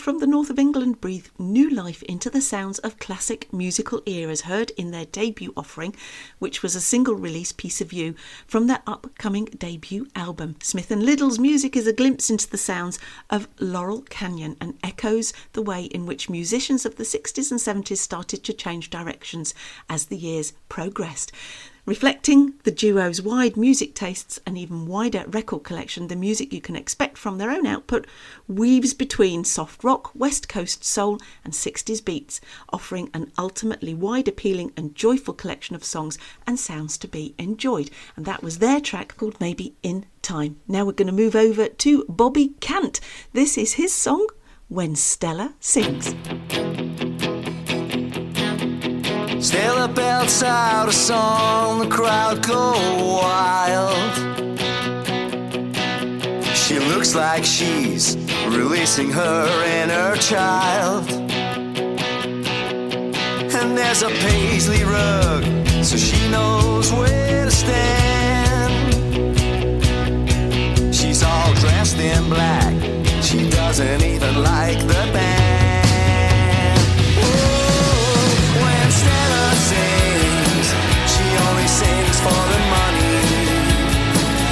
from the north of England breathed new life into the sounds of classic musical eras heard in their debut offering, which was a single-release piece of you from their upcoming debut album. Smith & Liddell's music is a glimpse into the sounds of Laurel Canyon and echoes the way in which musicians of the 60s and 70s started to change directions as the years progressed. Reflecting the duo's wide music tastes and even wider record collection, the music you can expect from their own output weaves between soft rock, West Coast soul and 60s beats, offering an ultimately wide appealing and joyful collection of songs and sounds to be enjoyed. And that was their track called Maybe in Time. Now we're going to move over to Bobby Cant. This is his song, When Stella Sings. Stella belts out a song, the crowd go wild. She looks like she's releasing her inner child. And there's a paisley rug, so she knows where to stand. She's all dressed in black, she doesn't even like the band. When Stella sings, she only sings for the money.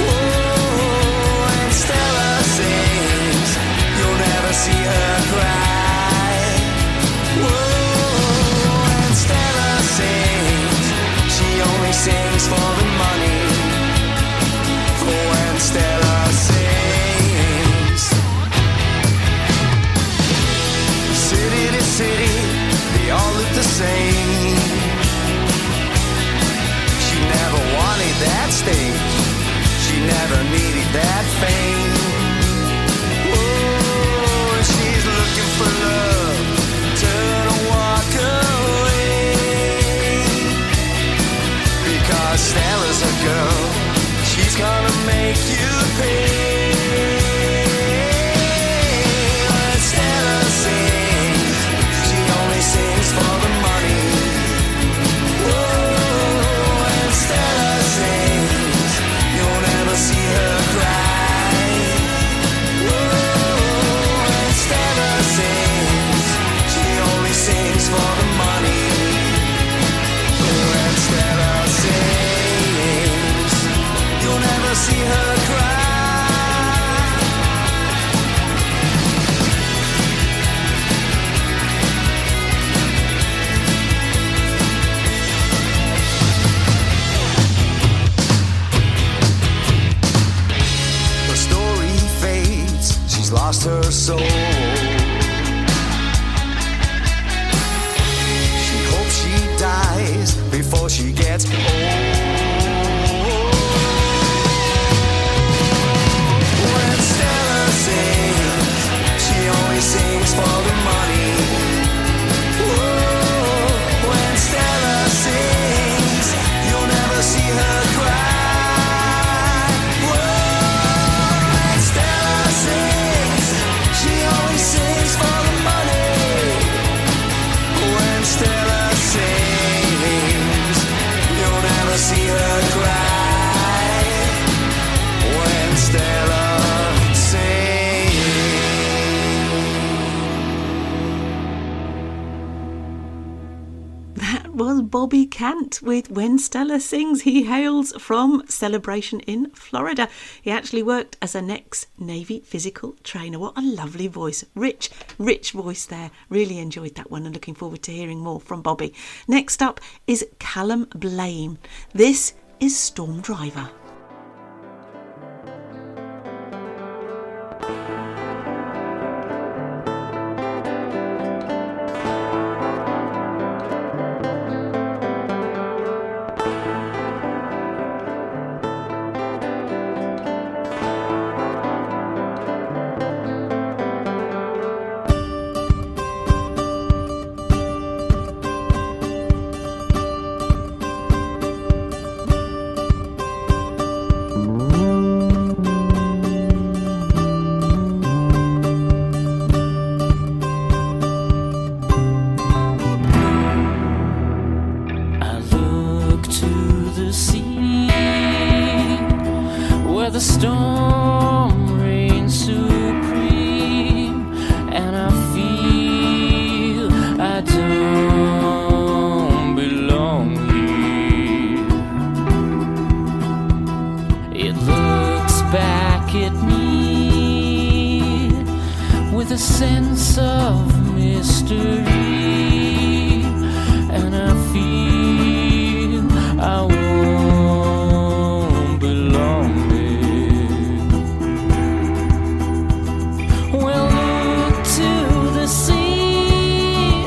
Oh, when Stella sings, you'll never see her cry. Oh, when Stella sings, she only sings for the money. Oh, when Stella sings. City to city, they all look the same. She never wanted that stage, she never needed that fame. Oh, she's looking for love, turn and walk away. Because Stella's a girl, she's gonna make you pay. When Stella sings, she only sings for the money. Oh, when Stella sings, you'll never see her cry. Oh, when Stella sings, she only sings for the money. Oh, when Stella sings, you'll never see her cry. The story fades, she's lost her soul. She hopes she dies before she gets old. When Stella sings, she only sings for the money. Whoa, when Stella sings, you'll never see her cry. Whoa, when Stella sings, she only sings for the money. When Stella sings, you'll never see her cry. When Stella sings. That was Bobby Cant with When Stella Sings. He hails from Celebration in Florida. He actually worked as an ex-Navy physical trainer. What a lovely voice. Rich voice there. Really enjoyed that one and looking forward to hearing more from Bobby. Next up is Callum Blaine. This is Storm Driver. sense of mystery, and I feel I won't belong there. Well, look to the sea,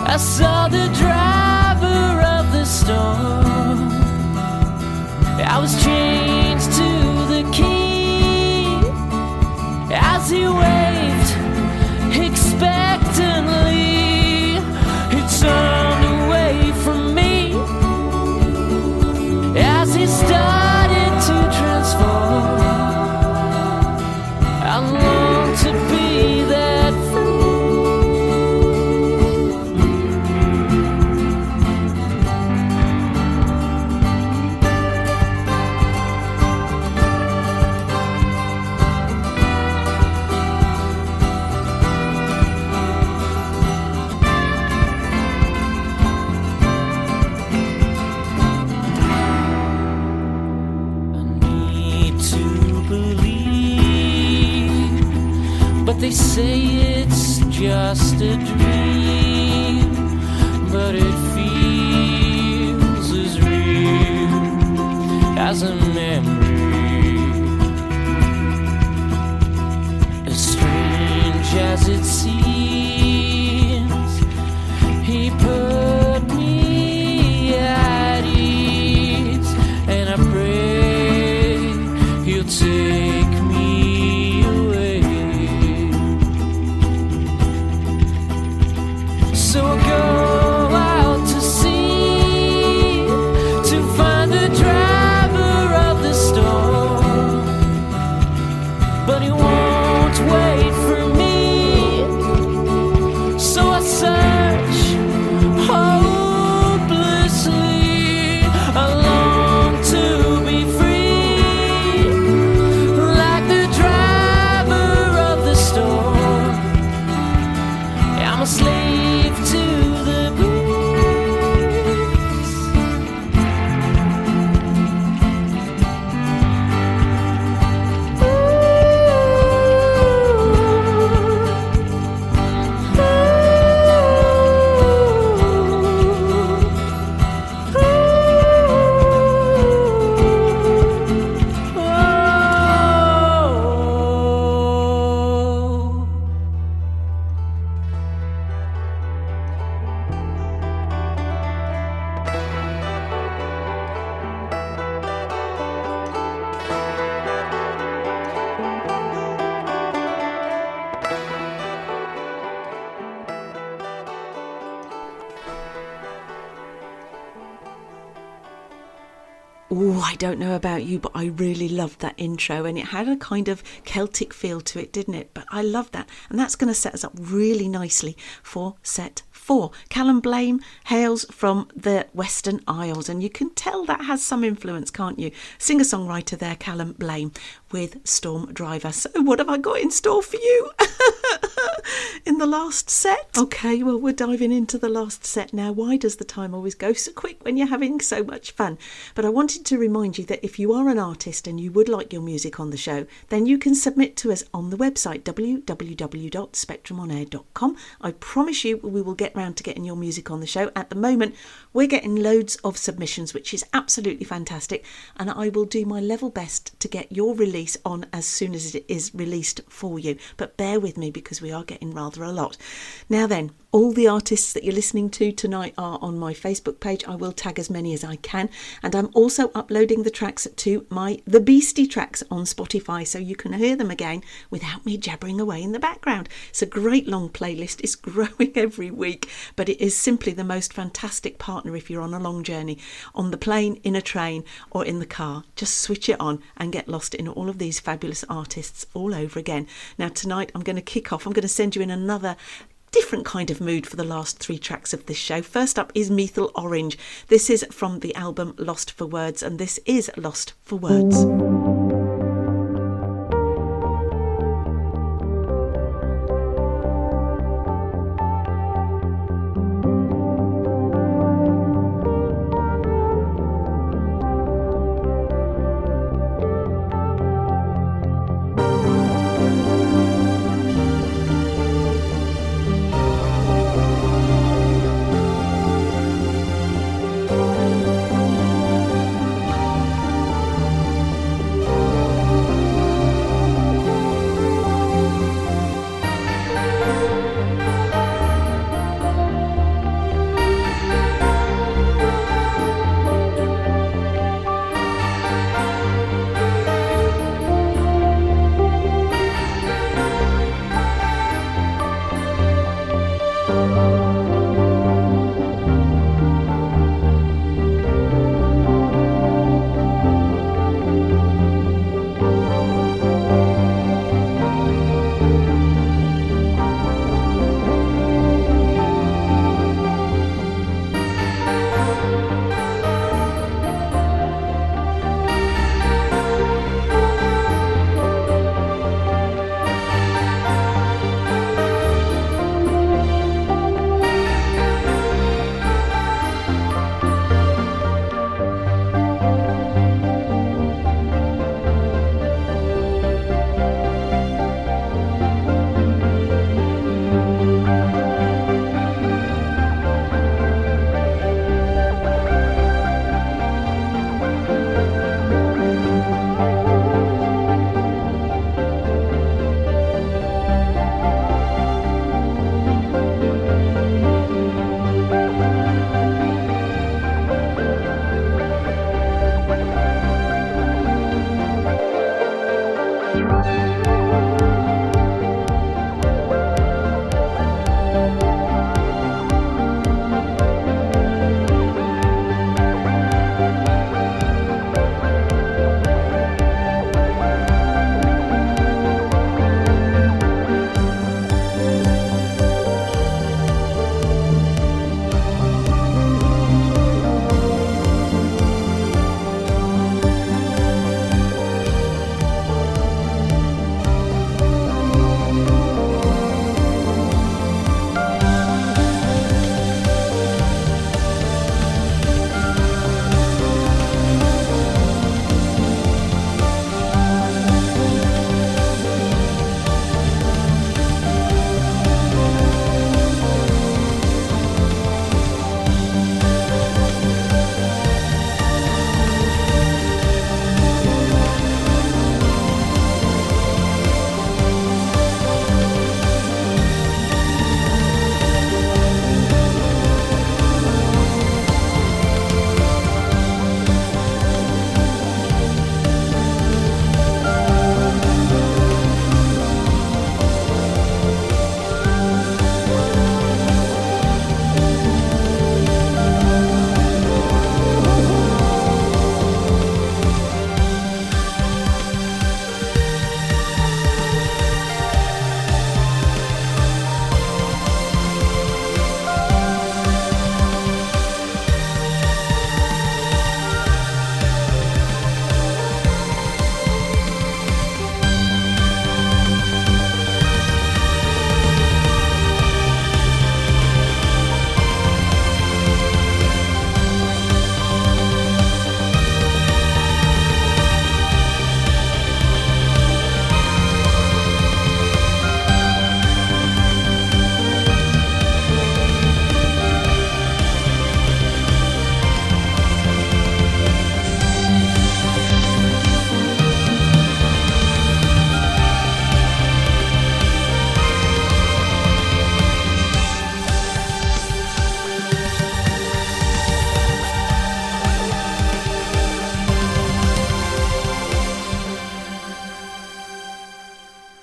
I saw the driver of the storm. I was chained to the key as he waved expectantly. He turned away from me as he started to transform. I long to be that free. But they say it's just a dream, but it feels as real as a memory, as strange as it seems. He put me at ease, and I pray he'll take me away. So I go out to sea to find the driver of the storm, but he won't wait for me. So I search hopelessly. I long to be free, like the driver of the storm. I'm a slave to the breeze. Oh, I don't know about you, but I really loved that intro, and it had a kind of Celtic feel to it, didn't it? But I love that, and that's going to set us up really nicely for set 4. Callum Blame hails from the Western Isles, and you can tell that has some influence, can't you? Singer-songwriter there, Callum Blame, with Storm Driver. So what have I got in store for you in the last set? Okay, well, we're diving into the last set now. Why does the time always go so quick when you're having so much fun? But I wanted to remind you that if you are an artist and you would like your music on the show, then you can submit to us on the website www.spectrumonair.com. I promise you we will get round to getting your music on the show. At the moment, we're getting loads of submissions, which is absolutely fantastic, and I will do my level best to get your release on as soon as it is released for you. But bear with me because we are getting rather a lot. Now then, all the artists that you're listening to tonight are on my Facebook page. I will tag as many as I can, and I'm also uploading the tracks to my The Beastie tracks on Spotify, so you can hear them again without me jabbering away in the background. It's a great long playlist. It's growing every week, but it is simply the most fantastic partner if you're on a long journey, on the plane, in a train, or in the car. Just switch it on and get lost in all of these fabulous artists all over again. Now tonight I'm going to kick off. I'm going to send you in another different kind of mood for the last 3 tracks of this show. First up is Methyl Orange. This is from the album Lost for Words, and this is Lost for Words.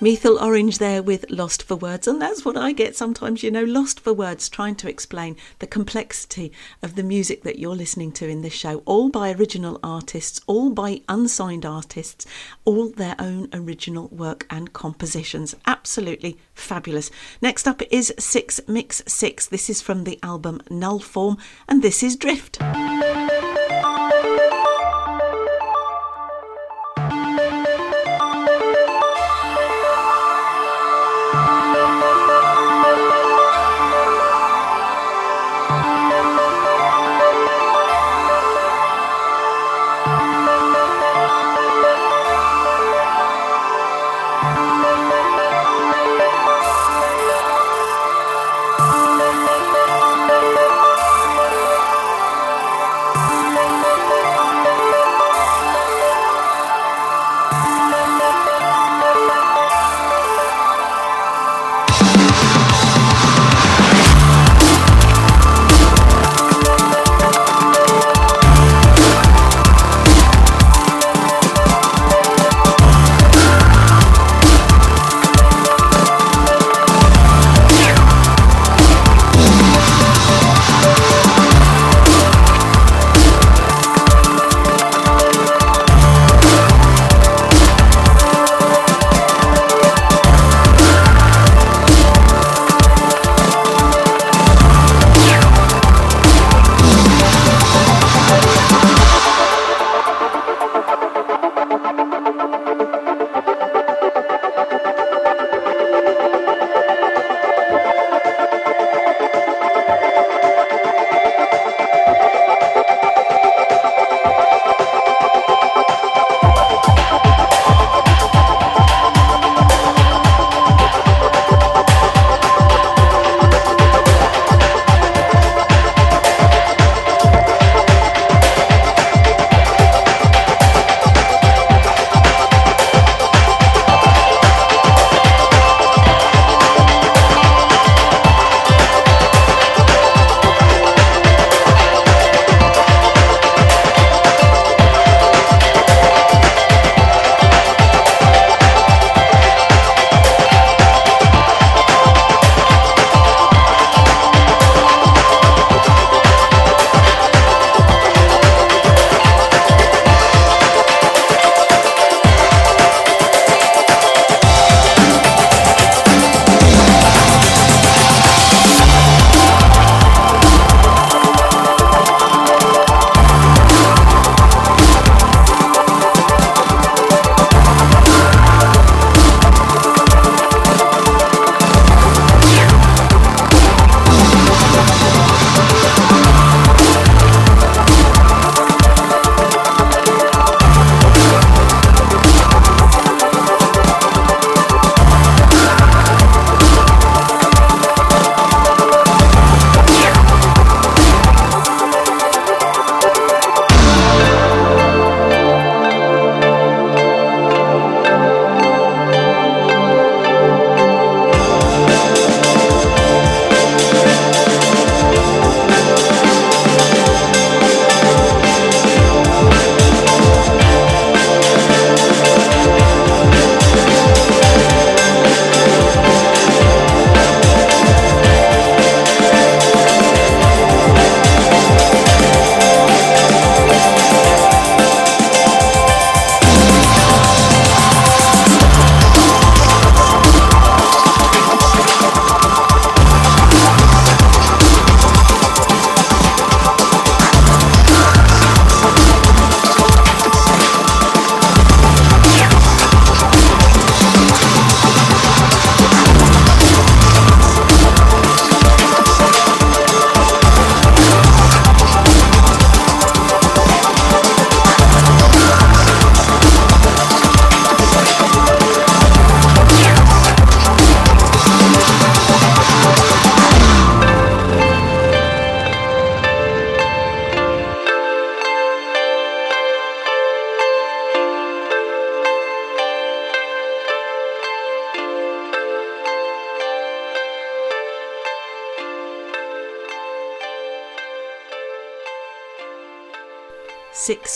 Methyl Orange there with Lost for Words, and that's what I get sometimes, you know, lost for words, trying to explain the complexity of the music that you're listening to in this show, all by original artists, all by unsigned artists, all their own original work and compositions. Absolutely fabulous. Next up is 6 Mix 6. This is from the album Null Form, and this is Drift.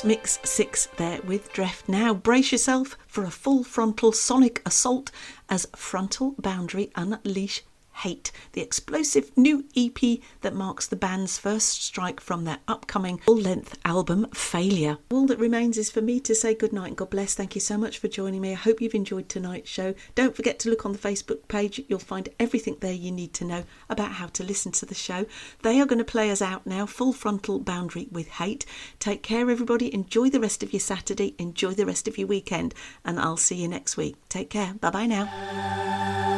Mix 6 there with Dreft. Now brace yourself for a full frontal sonic assault as Frontal Boundary unleash Hate, the explosive new EP that marks the band's first strike from their upcoming full-length album Failure. All that remains is for me to say goodnight and God bless. Thank you so much for joining me. I hope you've enjoyed tonight's show. Don't forget to look on the Facebook page. You'll find everything there you need to know about how to listen to the show. They are going to play us out now, Full Frontal Boundary with Hate. Take care, everybody. Enjoy the rest of your Saturday. Enjoy the rest of your weekend. And I'll see you next week. Take care. Bye-bye now.